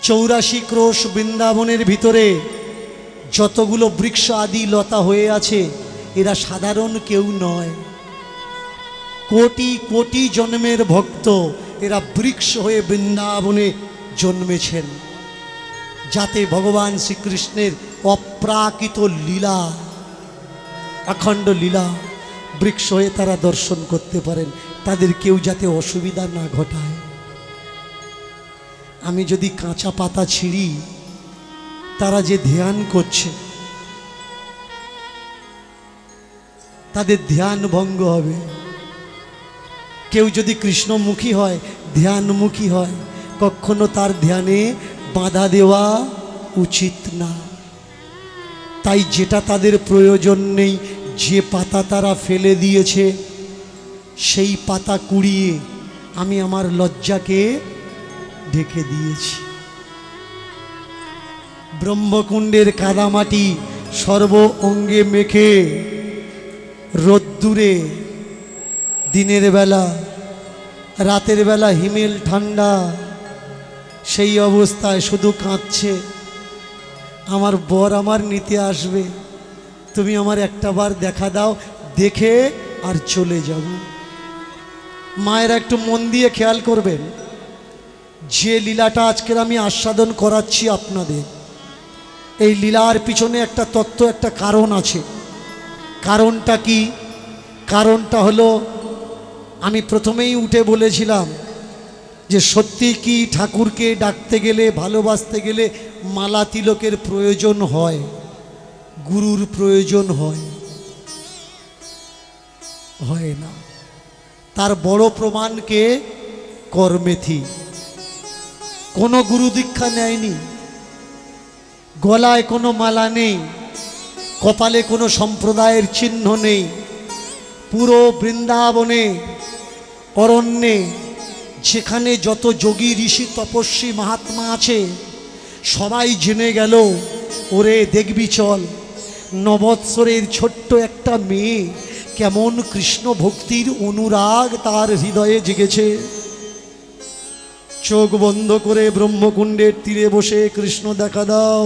84 ক্রোশ বৃন্দাবনের ভিতরে যতগুলো বৃক্ষ আদি লতা হয়ে আছে, এরা সাধারণ কেউ নয়। কোটি কোটি জন্মের ভক্ত, এরা বৃক্ষ হয়ে বৃন্দাবনে জন্মেছেন, যাতে ভগবান শ্রীকৃষ্ণের অপ্রাকৃত লীলা, অখণ্ড লীলা বৃক্ষ হয়ে তারা দর্শন করতে পারেন, তাদের কেউ যাতে অসুবিধা না ঘটায়। আমি যদি কাঁচা পাতা ছিঁড়ি, তারা যে ধ্যান করছে তাদের ধ্যান ভঙ্গ হবে। কেউ যদি কৃষ্ণমুখী হয়, ধ্যানমুখী হয়, কখনো তার ধ্যানে বাধা দেওয়া উচিত না। তাই যেটা তাদের প্রয়োজন নেই, যে পাতা তারা ফেলে দিয়েছে, সেই পাতা কুড়িয়ে আমি আমার লজ্জাকে ঢেকে দিয়েছি। ব্রহ্মকুণ্ডের কাদামাটি সর্ব অঙ্গে মেখে রোদ্দুরে, দিনের বেলা, রাতের বেলা হিমেল ঠান্ডা, সেই অবস্থায় শুধু কাঁদছে, আমার বর আমার নিতে আসবে, তুমি আমার একটা বার দেখা দাও, দেখে আর চলে যাব। মায়েরা একটু মন দিয়ে খেয়াল করবেন, যে লীলাটা আজকের আমি আস্বাদন করাচ্ছি আপনাদের, এই লীলার পিছনে একটা তত্ত্ব, একটা কারণ আছে। কারণটা কি? কারণটা হলো, আমি প্রথমেই উঠে বলেছিলাম যে সত্যি কি ঠাকুরকে ডাকতে গেলে, ভালোবাসতে গেলে মালা তিলকের প্রয়োজন হয়, গুরুর প্রয়োজন হয় না। তার বড় প্রমাণকে করমেথি কোনো গুরু দীক্ষা নেয়নি, গলায় কোনো মালা নেই, কপালে কোনো সম্প্রদায়ের চিহ্ন নেই। পুরো বৃন্দাবনে, অরণ্যে, যেখানে যত যোগী, ঋষি, তপস্বী, মহাত্মা আছে, সবাই জেনে গেল, ওরে দেখবি চল, 9 বৎসরের ছোট্ট একটা মেয়ে কেমন কৃষ্ণ ভক্তির অনুরাগ তার হৃদয়ে জেগেছে। চোখ বন্ধ করে ব্রহ্মকুণ্ডের তীরে বসে কৃষ্ণ দেখা দাও,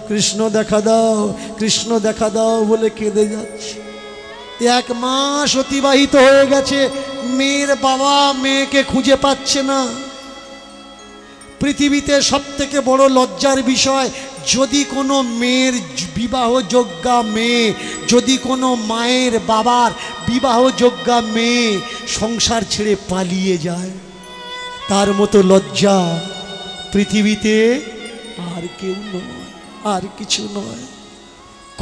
কৃষ্ণ দেখা দাও, কৃষ্ণ দেখা দাও বলে কেঁদে যাচ্ছে। 1 মাস অতিবাহিত হয়ে গেছে, মেয়ের বাবা মেয়েকে খুঁজে পাচ্ছে না। পৃথিবীতে সবথেকে বড় লজ্জার বিষয়, যদি কোনো মেয়ের বিবাহযোগ্যা মেয়ে, যদি কোনো মায়ের বাবার বিবাহযোগ্যা মেয়ে সংসার ছেড়ে পালিয়ে যায়, তার মতো লজ্জা পৃথিবীতে আর কেউ নয়, আর কিছু নয়।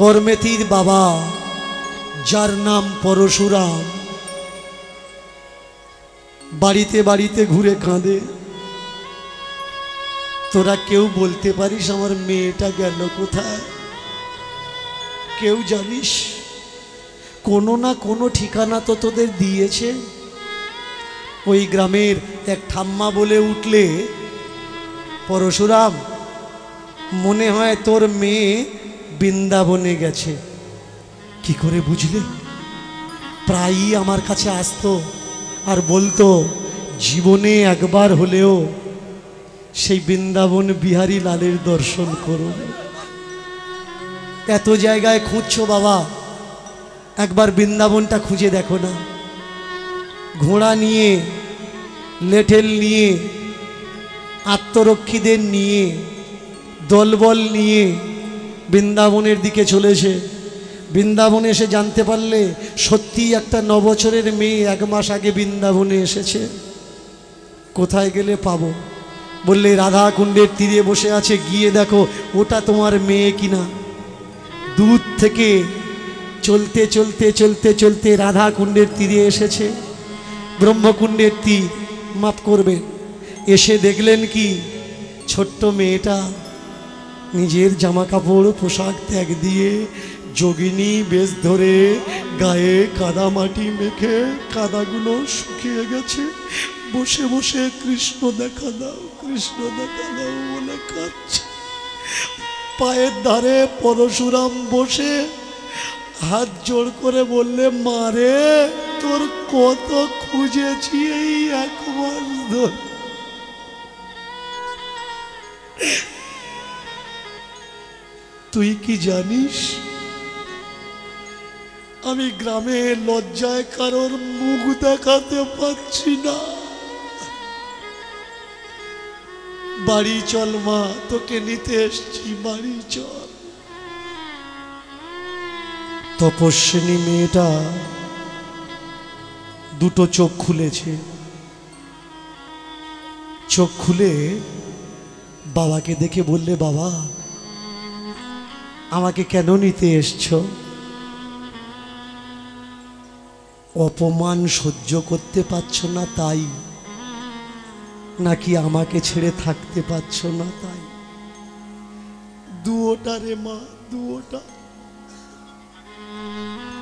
করমেতির বাবা, যার নাম পরশুরাম, বাড়িতে বাড়িতে ঘুরে কাঁদে। তোরা কেউ বলতে পারিস আমার মেয়েটা গেল কোথায়? কেউ জানিস? কোনো না কোনো ঠিকানা তো তোদের দিয়েছে। ওই গ্রামের এক ঠাম্মা বলে উঠলে, পরশুরাম, মনে হয় তোর মেয়ে বৃন্দাবনে গেছে। কি করে বুঝলে? প্রায়ই আমার কাছে আসতো আর বলতো, জীবনে একবার হলেও সেই বৃন্দাবন বিহারী লালের দর্শন করো। এত জায়গায় খুঁজছো বাবা, একবার বৃন্দাবনটা খুঁজে দেখো না। ঘোড়া নিয়ে, লেঠেল নিয়ে, আত্মরক্ষীদের নিয়ে, দলবল নিয়ে বৃন্দাবনের দিকে চলেছে। বৃন্দাবনে এসে জানতে পারলে সত্যি একটা 9 বছরের মেয়ে 1 মাস আগে বৃন্দাবনে এসেছে। কোথায় গেলে পাবো? বললে রাধা কুণ্ডের তীরে বসে আছে, গিয়ে দেখো ওটা তোমার মেয়ে কিনা। দূর থেকে চলতে চলতে চলতে চলতে রাধা কুণ্ডের তীরে এসেছে, ব্রহ্মকুণ্ডের তীর, মাপ করবেন। এসে দেখলেন কি, ছোট্ট মেয়েটা নিজের জামা কাপড় পোশাক ত্যাগ দিয়ে যোগিনী বেশ ধরে গায়ে কাদা মাটি মেখে, কাদাগুলো শুকিয়ে গেছে, বসে বসে কৃষ্ণ দেখা দাও, কৃষ্ণ দেখা দাও বলে কাঁদছে। পায়ের ধারে পরশুরাম বসে হাত জোড় করে বললে, মারে তোর কত খুঁজেছি এই 1 মাস ধরে। তুই কি জানিস আমি গ্রামে লজ্জায় কারোর মুখ দেখাতে পারছি না। বাড়ি চল মা, তোকে নিতে এসছি, বাড়ি চল। তপস্বিনী মেয়েটা দুটো চোখ খুলেছে। চোখ খুলে বাবাকে দেখে বললে, বাবা আমাকে কেন নিতে এসছো? অপমান সহ্য করতে পারছো না তাই, নাকি আমাকে ছেড়ে থাকতে পারছো না তাই? দুটা রে মা, দুটা।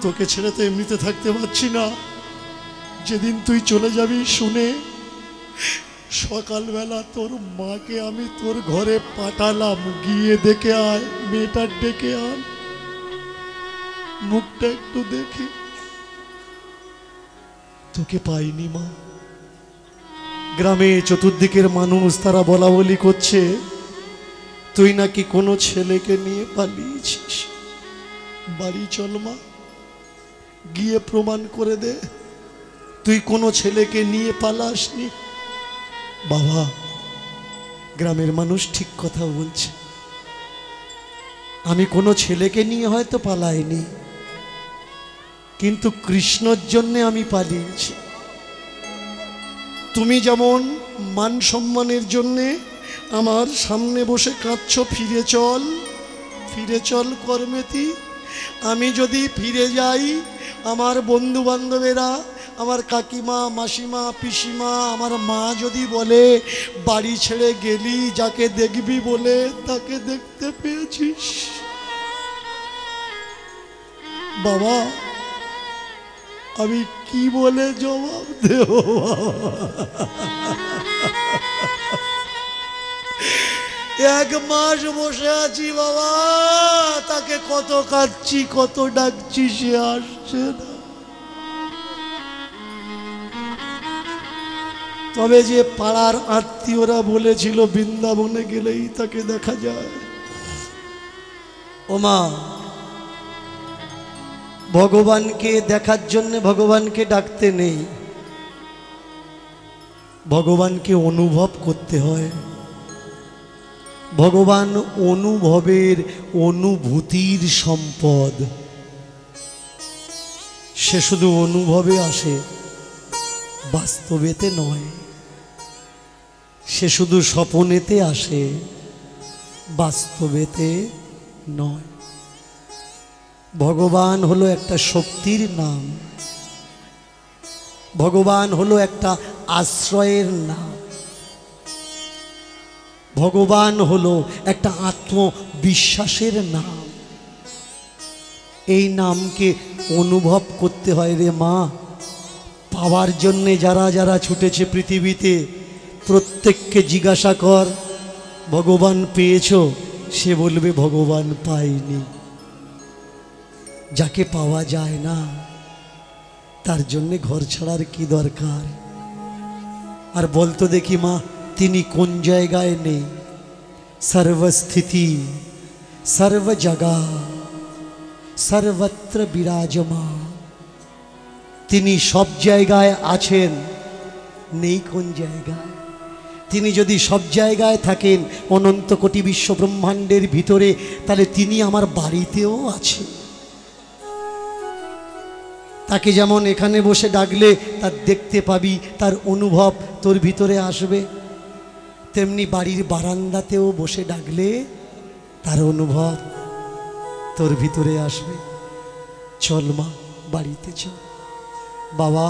তোকে ছেড়ে তো এমনিতে থাকতে পারছি না। যেদিন তুই চলে যাবি শুনে সকালবেলা তোর মাকে আমি তোর ঘরে পাঠালাম, গিয়ে দেখে আয়, মেয়েটার ডেকে আন, মুখটা একটু দেখি। তোকে পাইনি মা। গ্রামে চতুর্দিকের মানুষ তারা বলা বলি করছে, তুই নাকি কোনো ছেলেকে নিয়ে পালিয়েছিস। বাড়ি চল মা, গিয়ে প্রমাণ করে দে তুই কোনো ছেলেকে নিয়ে পালাসনি। বাবা, গ্রামের মানুষ ঠিক কথা বলছে, আমি কোনো ছেলেকে নিয়ে হয়তো পালাইনি, কিন্তু কৃষ্ণর জন্যে আমি পালিয়েছি। তুমি যেমন মান সম্মানের জন্যে আমার সামনে বসে কাঁদছো, ফিরে চল, ফিরে চল করমেতি। আমি যদি ফিরে যাই, আমার বন্ধু বান্ধবেরা, আমার কাকিমা, মাসিমা, পিসিমা, আমার মা যদি বলে, বাড়ি ছেড়ে গেলি, যাকে দেখবি বলে তাকে দেখতে পেয়েছিস। বাবা, আমি কি বলে জবাব দেব? 1 মাস বসে আছি বাবা, তাকে কত কাঁদছি, কত ডাকছি, সে আসছে না। তবে যে পাড়ার আত্মীয়রা বলেছিল বৃন্দাবনে গেলেই তাকে দেখা যায়। ওমা, ভগবানকে দেখার জন্য ভগবানকে ডাকতে নেই, ভগবানকে অনুভব করতে হয়। ভগবান অনুভবের, অনুভূতির সম্পদ। সে শুধু অনুভবে আসে, বাস্তবেতে নয়। সে শুধু স্বপনেতে আসে, বাস্তবেতে নয়। ভগবান হলো একটা শক্তির নাম, ভগবান হলো একটা আশ্রয়ের নাম, ভগবান হলো একটা আত্মবিশ্বাসের নাম। এই নামকে অনুভব করতে হয় রে মা। পাওয়ার জন্যে যারা যারা ছুটেছে পৃথিবীতে, প্রত্যেককে জিজ্ঞাসা কর ভগবান পেয়েছো? সে বলবে ভগবান পাইনি। যাকে পাওয়া যায় না তার জন্যে ঘর ছাড়ার কি দরকার? আর বলতো দেখি মা, তিনি কোন জায়গায় নেই? সর্বস্থিতি সর্ব জায়গা সর্বত্র বিরাজমান। তিনি সব জায়গায় আছেন, নেই কোন জায়গায়? তিনি যদি সব জায়গায় থাকেন অনন্ত কোটি বিশ্ব ব্রহ্মাণ্ডের ভিতরে, তাহলে তিনি আমার বাড়িতেও আছে। তাকে যেমন এখানে বসে ডাকলে তার দেখতে পাবি, তার অনুভব তোর ভিতরে আসবে, তেমনি বাড়ির বারান্দাতেও বসে ডাকলে তার অনুভব তোর ভিতরে আসবে। চল মা, বাড়িতে চল। বাবা,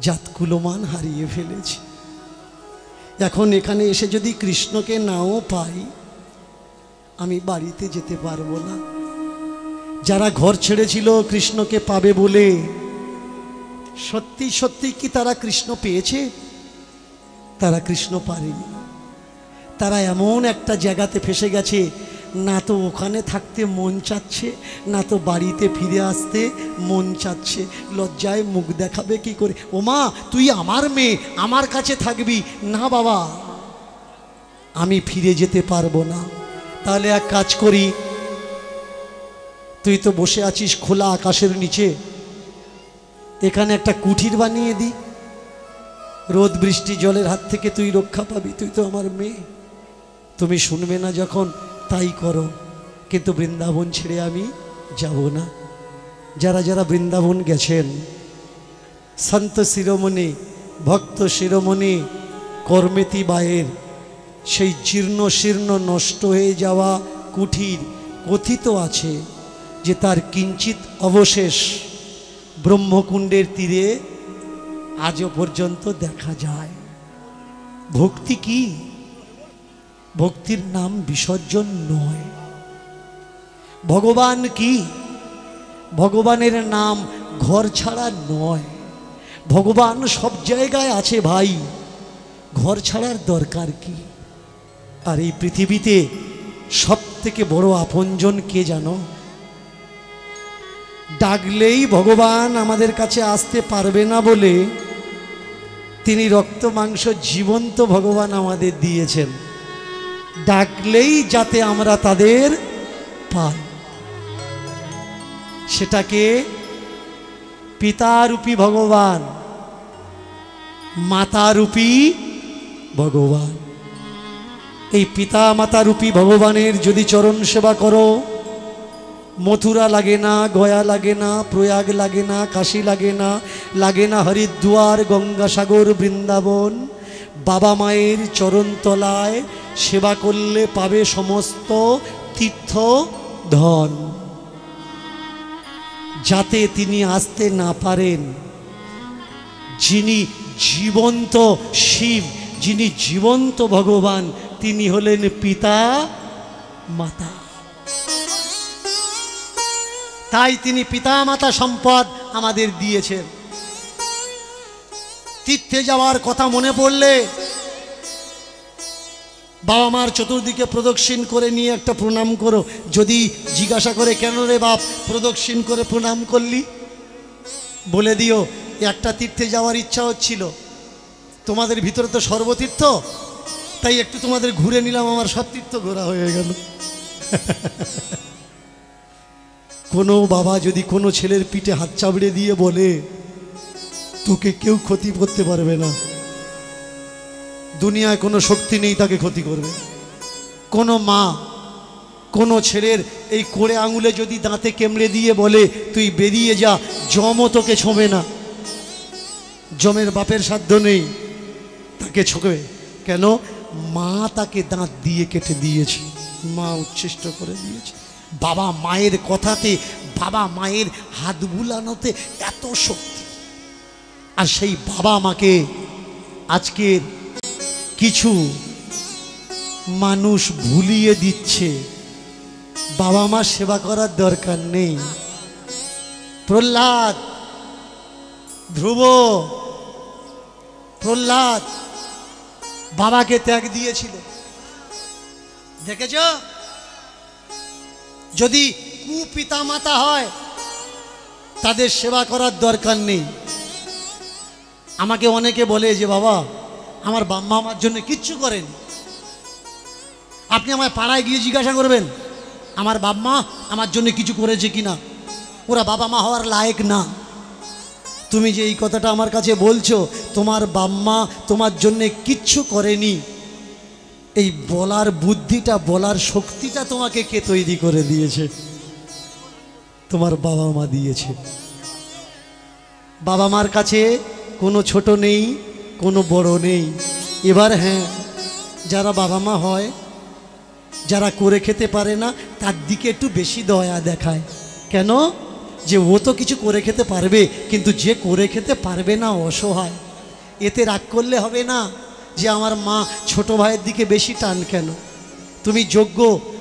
জাতকুলমান হারিয়ে ফেলেছি, এখন এখানে এসে যদি কৃষ্ণকে নাও পাই, আমি বাড়িতে যেতে পারবো না। যারা ঘর ছেড়েছিল কৃষ্ণকে পাবে বলে, সত্যি সত্যি কি তারা কৃষ্ণ পেয়েছে? তারা কৃষ্ণ পারেনি। তারা এমন একটা জায়গাতে ফেসে গেছে, না তো ওখানে থাকতে মন চাচ্ছে, না তো বাড়িতে ফিরে আসতে মন চাচ্ছে। লজ্জায় মুখ দেখাবে কি করে? ও মা, তুই আমার মেয়ে, আমার কাছে থাকবি না? বাবা, আমি ফিরে যেতে পারবো না। তাহলে এক কাজ করি, তুই তো বসে আছিস খোলা আকাশের নিচে, এখানে একটা কুঠির বানিয়ে দি, রোদ বৃষ্টি জলের হাত থেকে তুই রক্ষা পাবি। তুই তো আমার মেয়ে। তুমি শুনবে না যখন, তাই করো, কিন্তু বৃন্দাবন ছেড়ে আমি যাব না। যারা যারা বৃন্দাবন গেছেন, সন্ত শিরোমণি ভক্ত শিরোমণি কর্মেতি বায়ের সেই জীর্ণ শীর্ণ নষ্ট হয়ে যাওয়া কুঠির, কথিত আছে যে তার কিঞ্চিত অবশেষ ব্রহ্মকুণ্ডের তীরে আজও পর্যন্ত দেখা যায়। ভক্তি কি? ভক্তির নাম বিসর্জন নয়। ভগবান কি? ভগবানের নাম ঘর ছাড়া নয়। ভগবান সব জায়গায় আছে ভাই, ঘর ছাড়ার দরকার কি? আর এই পৃথিবীতে সব থেকে বড় আপনজন কে জানো? ডাকলেই ভগবান আমাদের কাছে আসতে পারবে না বলে তিনি রক্ত মাংস জীবন্ত ভগবান আমাদের দিয়েছেন, ডাকলেই যাতে আমরা তাদের পাই। সেটাকে পিতারূপী ভগবান, মাতারূপী ভগবান। এই পিতা মাতারূপী ভগবানের যদি চরণ সেবা করো, মথুরা লাগে না, গয়া লাগে না, প্রয়াগ লাগে না, কাশী লাগে না, লাগে না হরিদ্বার, গঙ্গাসাগর, বৃন্দাবন। বাবা মায়ের চরণতলায় সেবা করলে পাবে সমস্ত তীর্থ ধন। যাতে তিনি আসতে না পারেন, যিনি জীবন্ত শিব, যিনি জীবন্ত ভগবান, তিনি হলেন পিতা মাতা। তাই তিনি পিতা মাতা সম্পদ আমাদের দিয়েছেন। তীর্থে যাওয়ার কথা মনে পড়লে বাবা মার চতুর্দিকে প্রদক্ষিণ করে নিয়ে একটা প্রণাম করো। যদি জিজ্ঞাসা করে কেন রে বাপ প্রদক্ষিণ করে প্রণাম করলি, বলে দিও একটা তীর্থে যাওয়ার ইচ্ছা হচ্ছিল, তোমাদের ভিতরে তো সর্বতীর্থ, তাই একটু তোমাদের ঘুরে নিলাম, আমার সব তীর্থ ঘোরা হয়ে গেল। কোনো বাবা যদি কোনো ছেলের পিঠে হাত চাপড়ে দিয়ে বলে তোকে কেউ ক্ষতি করতে পারবে না, দুনিয়ায় কোনো শক্তি নেই তাকে ক্ষতি করবে। কোনো মা কোনো ছেলের এই কোড়ে আঙুলে যদি দাঁতে কেমড়ে দিয়ে বলে তুই বেরিয়ে যা, যমও তোকে ছোঁবে না। যমের বাপের সাধ্য নেই, তাকে ছকবে কেন? মা তাকে দাঁত দিয়ে কেটে দিয়েছে, মা উচ্ছিষ্ট করে দিয়েছে। বাবা মায়ের কথাতে, বাবা মায়ের হাত বুলানোতে এত শক্তি। আর সেই বাবা মাকে আজকের কিছু মানুষ ভুলিয়ে দিচ্ছে। বাবা মা সেবা করার দরকার নেই। প্রহ্লাদ, ধ্রুব, প্রহ্লাদ বাবাকে ত্যাগ দিয়েছিল, দেখেছ? যদি কুপিতা মাতা হয় তাদের সেবা করার দরকার নেই। আমাকে অনেকে বলে যে বাবা আমার বাবা আমার জন্য কিচ্ছু করেন। আপনি আমার পাড়ায় গিয়ে জিজ্ঞাসা করবেন আমার বাবা মা আমার জন্য কিছু করেছে কিনা, ওরা বাবা মা হওয়ার লায়ক না। তুমি যে এই কথাটা আমার কাছে বলছো তোমার বাবা মা তোমার জন্য কিচ্ছু করেনি, এই বলার বুদ্ধিটা, বলার শক্তিটা তোমাকে কে তৈরি করে দিয়েছে? তোমার বাবা মা দিয়েছে। বাবা মার কাছে কোনো ছোট নেই, কোনো বড় নেই। এবার হ্যাঁ, যারা বাবা মা হয়, যারা করে খেতে পারে না তার দিকে একটু বেশি দয়া দেখায়। কেন? যে ও তো কিছু করে খেতে পারবে, কিন্তু যে করে খেতে পারবে না অসহায়, এতে রাগ করলে হবে না যে আমার মা ছোট ভাইয়ের দিকে বেশি টান কেন। তুমি যোগ্য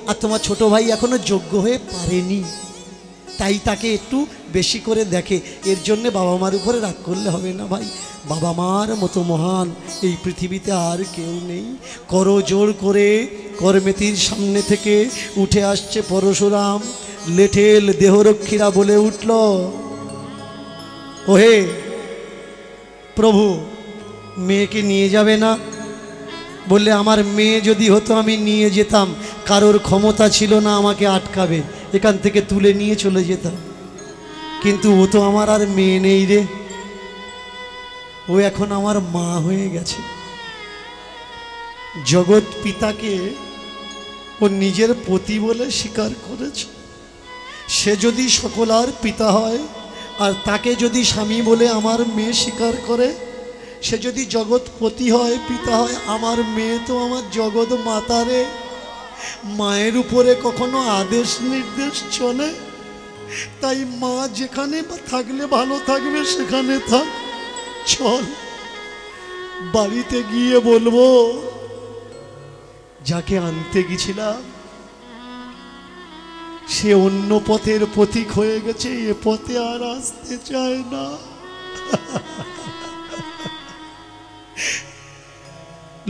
আর তোমার ছোট ভাই এখনো যোগ্য হয়ে পারেনি, তাই তাকে একটু বেশি করে দেখে। এর জন্য বাবা মার উপরে রাগ করলে হবে না ভাই। বাবা মার মতো মহান এই পৃথিবীতে আর কেউ নেই। করজোর করে করমেতির সামনে থেকে উঠে আসছে পরশুরাম। লেঠেল দেহরক্ষীরা বলে উঠল, ওহে প্রভু মেয়েকে নিয়ে যাবে না? বললে আমার মেয়ে যদি হতো আমি নিয়ে যেতাম, কারোর ক্ষমতা ছিল না আমাকে আটকাবে, এখান থেকে তুলে নিয়ে চলে যেতাম। কিন্তু ও তো আমার আর মেয়ে নেই রে, ও এখন আমার মা হয়ে গেছে। জগৎ পিতাকে ও নিজের পতি বলে স্বীকার করেছে। সে যদি সকলার পিতা হয় আর তাকে যদি স্বামী বলে আমার মেয়ে স্বীকার করে, সে যদি জগৎপতি হয়, পিতা হয়, আমার মেয়ে তো আমার জগৎ মাতারে। মায়ের উপরে কখনো আদেশ নির্দেশ চলে? তাই মা যেখানে থাকলে ভালো থাকবে সেখানে থাক। চল বাড়িতে গিয়ে বলবো যাকে আনতে গেছিলাম সে অন্য পথের পথিক হয়ে গেছে, এ পথে আর আসতে চায় না।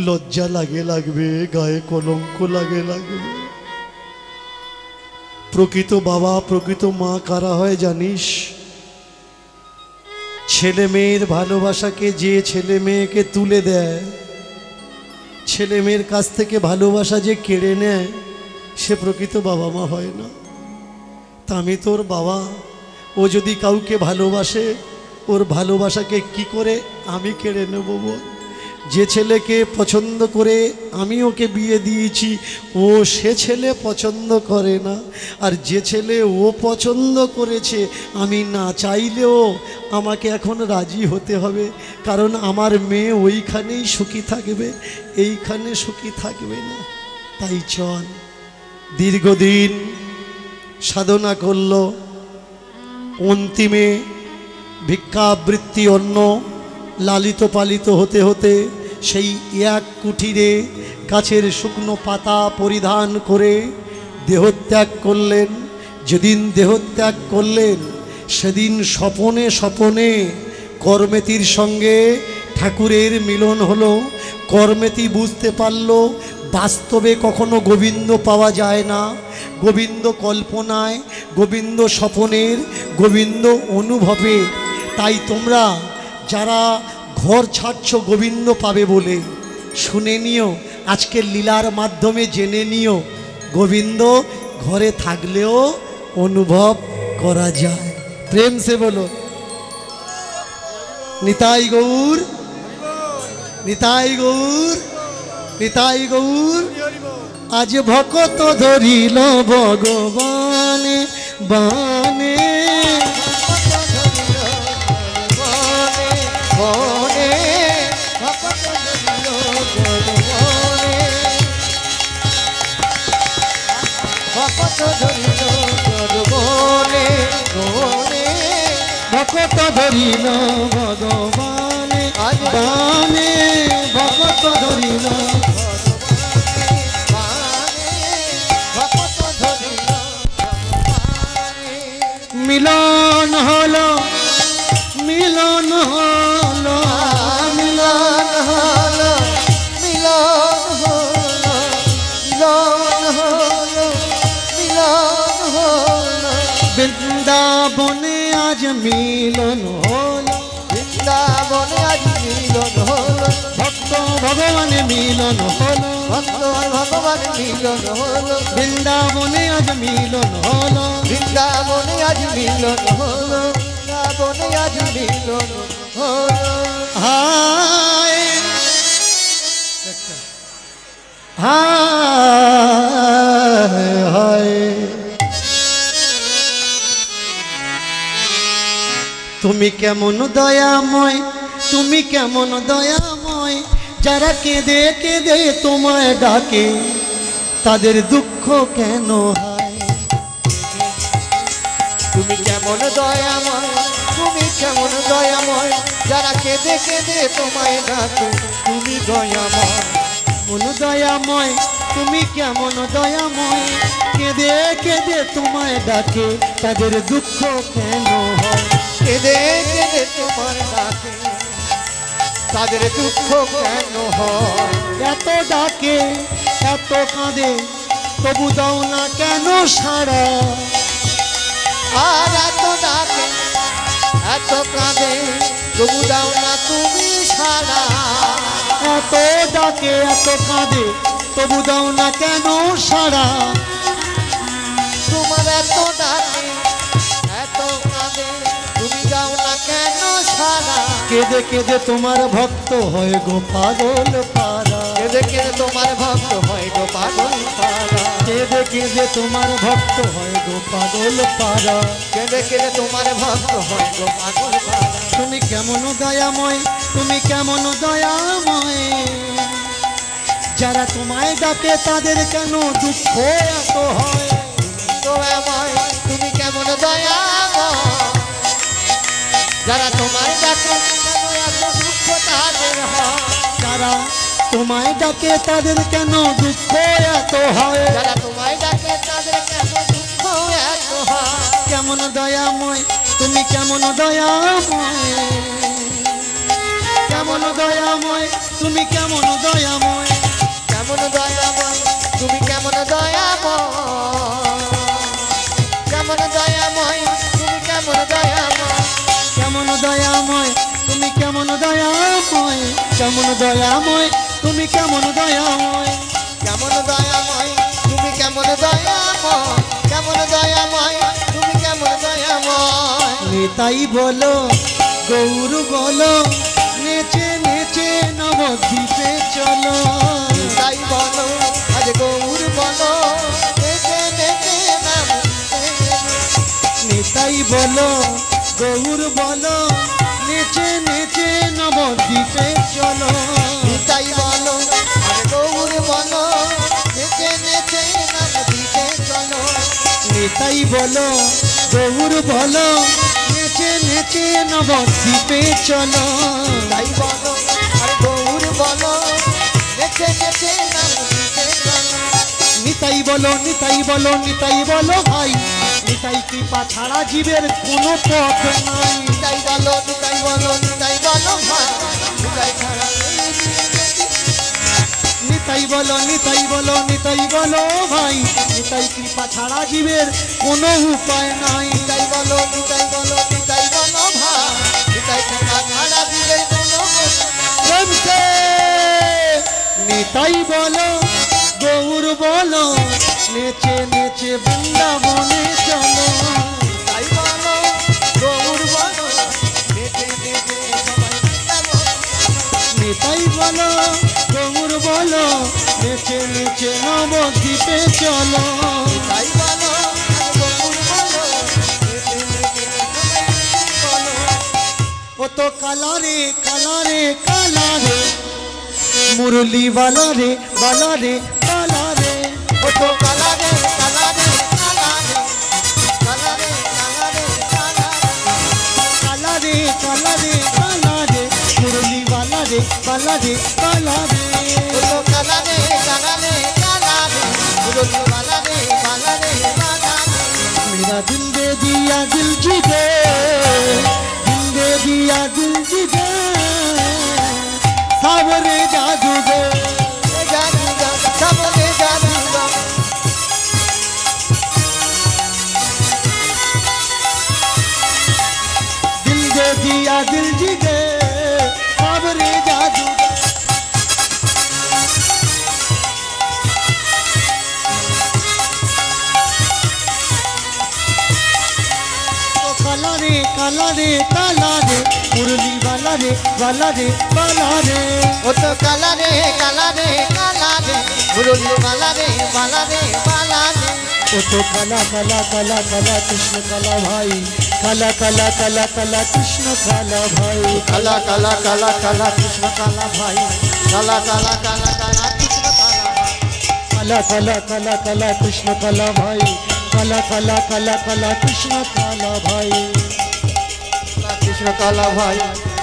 লজ্জা লাগবে, গায়ে কলঙ্ক লাগবে। প্রকৃত বাবা, প্রকৃত মা কারা হয় জানিস? ছেলে মেয়ের ভালোবাসাকে যে ছেলে মেয়েকে তুলে দেয়, ছেলে মেয়ের কাছ থেকে ভালোবাসা যে কেড়ে নেয়, সে প্রকৃত বাবা মা হয় না। তা আমি তোর বাবা, ও যদি কাউকে ভালোবাসে, ওর ভালোবাসাকে কি করে আমি কেড়ে নেব বল? যে ছেলেকে পছন্দ করে আমি ওকে বিয়ে দিয়েছি, ও সে ছেলে পছন্দ করে না। আর যে ছেলে ও পছন্দ করেছে, আমি না চাইলেও আমাকে এখন রাজি হতে হবে, কারণ আমার মেয়ে ওইখানেই সুখী থাকবে, এইখানে সুখী থাকবে না। তাই চল। দীর্ঘদিন সাধনা করল, অন্তিমে ভিক্ষাবৃত্তি অন্ন লালিত পালিত হতে হতে সেই এক কুঠিরে গাছের শুকনো পাতা পরিধান করে দেহত্যাগ করলেন। যেদিন দেহত্যাগ করলেন সেদিন স্বপনে স্বপনে করমেতির সঙ্গে ঠাকুরের মিলন হলো। করমেতি বুঝতে পারল বাস্তবে কখনো গোবিন্দ পাওয়া যায় না। গোবিন্দ কল্পনায়, গোবিন্দ স্বপনের, গোবিন্দ অনুভবে। তাই তোমরা যারা ঘর ছাড়ছ গোবিন্দ পাবে বলে, শুনে নিও, আজকের লীলার মাধ্যমে জেনে নিও, গোবিন্দ ঘরে থাকলেও অনুভব করা যায়। প্রেম সে বলো নিতাই গৌর, নিতাই গৌর, নিতাই গৌর। আজ ভকত ধরিল ভগবানে বানে, ভকত ধরিল তোর বনে বনে ভকত ধরিল ভগবানে বানে ভকত ধরিল ভকত ধরিল মিলন হলো মিলন হলো মিলন হলো মিলন হলো মিলন হলো মিলন হলো বৃন্দাবনে আজ মিলন হলো বৃন্দাবনে আজ মিলন হলো ভক্ত ভগবান মিলন হলো ভক্ত আর ভগবান মিলন হলো বৃন্দাবনে আজ মিলন হলো বৃন্দাবনে আজ মিলন হলো বৃন্দাবনে আজ মিলন হলো হায় হায় হায় তুমি কেমন দয়াময় তুমি কেমন দয়াময় যারা কেঁদে কেঁদে তোমায় ডাকে তাদের দুঃখ কেন হয় তুমি কেমন দয়াময় তুমি কেমন দয়াময় যারা কেঁদে কেঁদে তোমায় ডাকে তুমি দয়াময় মন দয়াময় তুমি কেমন দয়াময় কেঁদে কেঁদে তোমায় ডাকে তাদের দুঃখ কেন হয় কেঁদে কেঁদে তোমার ডাকে তাদের দুঃখ কেন হয় এত ডাকে এত কাঁদে তবু দাও না কেন সারা আর এত ডাকে এত কাঁদে তবু দাও না তুমি সারা এত ডাকে এত কাঁদে তবু দাও না কেন সারা তোমার এত ডাকে এত কাঁদে তুমি দাও না কেন সারা কেঁদে কেঁদে তোমার ভক্ত হয় গো পাগল পারা কেঁদে কেঁদে তোমার ভক্ত হয় গো পাগল পারা কেঁদে কেঁদে তোমার ভক্ত হয় গো পাগল পারা কেঁদে কেঁদে তোমার ভক্ত হয় গো পাগল পারা তুমি কেমন দয়াময় তুমি কেমন দয়াময় যারা তোমায় ডাকে তাদের কেন দুঃখ এত হয় দয়াময় তুমি কেমন দয়াময় যারা তোমায় ডাকে কেন এত দুঃখ তাদের হয় যারা তোমায় ডাকে তাদের কেন দুঃখ এত হয় যারা তোমায় ডাকে তাদের কেন দুঃখ এত হয় কেমন দয়াময় তুমি কেমন দয়াময় কেমন দয়াময় তুমি কেমন দয়াময় কেমন দয়াময় তুমি কেমন দয়াময় কেমন দয়াময় তুমি কেমন দয়াময় কেমন দয়াময় তুমি কেমন দয়াময় কেমন দয়াময় তুমি কেমন দয়াময় কেমন দয়াময় তুমি কেমন দয়াময় কেমন দয়াময় তুমি কেমন দয়াময় নিতাই বলো গৌর বলো নেচে নেচে নবদ্বীপে চলো তাই বলো আজ গৌর বলো নেচে নেচে নাম নিতাই বলো গৌর বলো নেচে নেচে নবদ্বীপে চলো তাই বলো আজ গৌর বলো নেচে নেচে নাম দিতে চলো নিতাই বলো গৌর বলো নেচে নেচে নবদ্বীপে চলো তাই বলো আর গৌর বলো নেচে নেচে নাম দিতে চলো নিতাই বলো নিতাই বলো নিতাই বলো ভাই নিতাই কৃপা ছাড়া জীবের কোনো পথ নাই তাই বলো তাই বলো তাই বলো ভাই তাই ছাড়া নিতাই বলো নিতাই বলো নিতাই বলো ভাই নিতাই কৃপা ছাড়া জীবের কোনো উপায় নাই তাই বলো তাই বলো তাই বলো ভাই তাই ছাড়া দিলে কোনো প্রেমসে নিতাই বলো গৌর বলো নেচে নেচে বৃন্দাবনে চলো তাই বলো গৌর বলো নেচে নেচে সবাই নিতাই বলো গৌর বলো নেচে নেচে নবদ্বীপে চলো তাই বলো গৌর বলো নেচে নেচে সবাই বলো ও তো কালারে কালারে কালারে মুরলি বালা রে বালা রে বালা রে ও তো কালা রে কালা রে রে কালা রে কালা রে ও তো কালা রে কালা রে কালা রে মুরলি বালা রে বালা রে বালা রে मेरा दिल दे दिया दिल जिगे दिल दे दिया दिल जिगे सावरे जादूगर जादूगर सबरे जादूगर दिल दे दिया दिल जिगे सावरे जादूगर काला रे काला रे मुरली वाला रे वाला रे वाला रे ओ तो काला रे काला रे काला रे मुरली वाला रे वाला रे वाला रे ओ तो काला काला काला काला कृष्ण काला भाई काला काला काला काला कृष्ण काला भाई काला काला काला काला कृष्ण काला भाई काला काला काला काला कृष्ण काला भाई काला काला काला काला कृष्ण काला भाई काला काला काला काला कृष्ण काला भाई कृष्ण काला भाई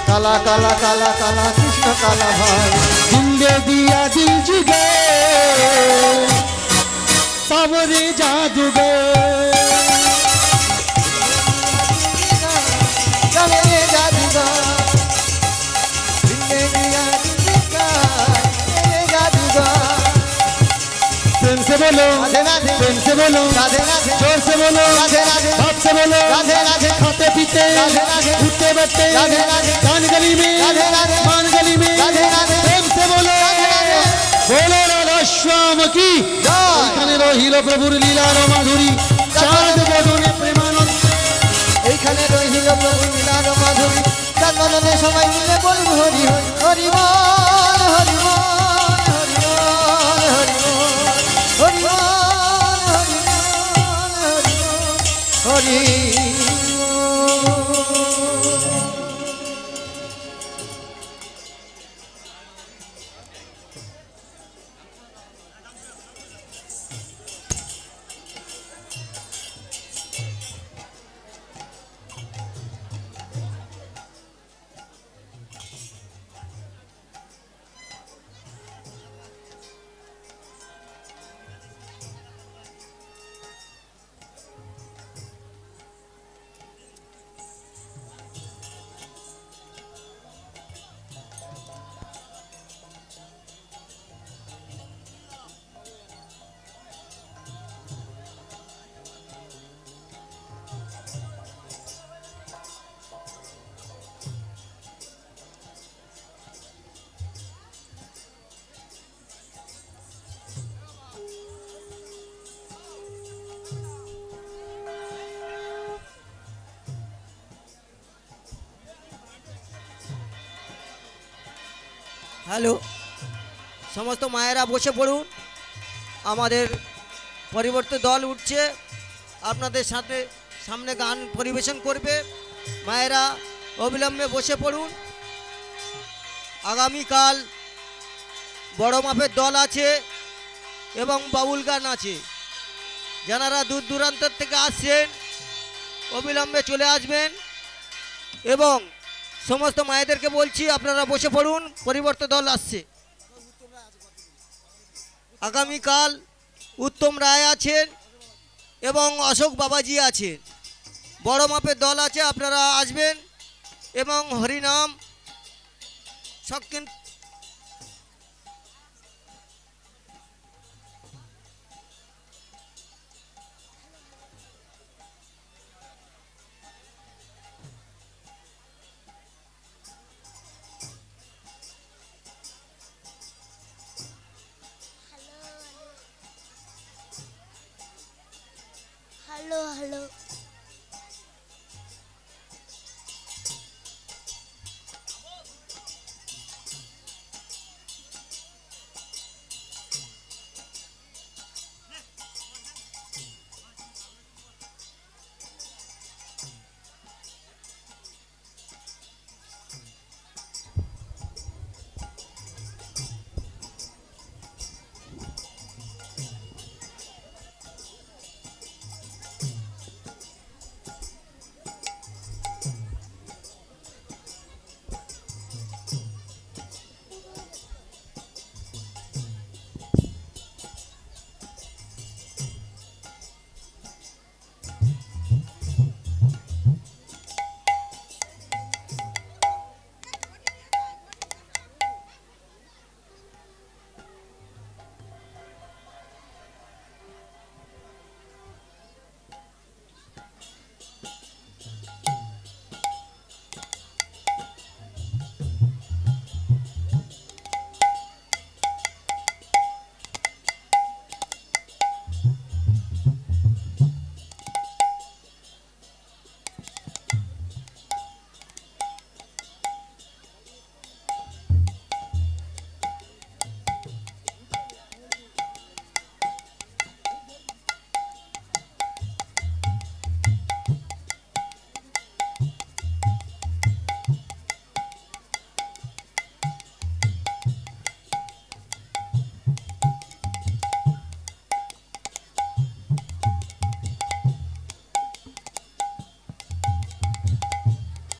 काला काला काला काला कृष्ण काला भाई दिल दे दिया दिल जिगे सावरे जादूगर सबरे जादूगर दिल दे दिया दिल जादूगर प्रेम से बोलो राधे राधे प्रेम से बोलो राधे राधे जोर से बोलो राधे राधे बात से बोलो राधे राधे खाते पीते राधे राधे उठते बैठते राधे राधे कान गली में राधे राधे मान गली में राधे राधे प्रेम से बोलो राधे राधे बोलो राधा श्याम की जय এখানে রহিল প্রভুর লীলার মাধুরী চাঁদ বদনে প্রেমানন্দ এইখানে রহিল প্রভু লীলার মাধুরী চাঁদবদনে সবাই মিলে বলব হরি হরি হরি বল হরি বল হরি বল হরি বল হরি বল হরি বল হরি বল হরি হ্যালো সমস্ত মায়েরা বসে পড়ুন আমাদের পরিবর্তে দল উঠছে আপনাদের সাথে সামনে গান পরিবেশন করবে মায়েরা অবিলম্বে বসে পড়ুন আগামীকাল বড় মাপের দল আছে এবং বাউল গান আছে যারা দূর দূরান্ত থেকে আসছেন অবিলম্বে চলে আসবেন এবং সমস্ত মায়েদেরকে বলছি আপনারা বসে পড়ুন পরিবর্তে দল আসছে আগামীকাল উত্তম রায় আছেন এবং অশোক বাবাজি আছেন বড় মাপের দল আছে আপনারা আসবেন এবং হরিনাম সংকীর্তন Hello, hello.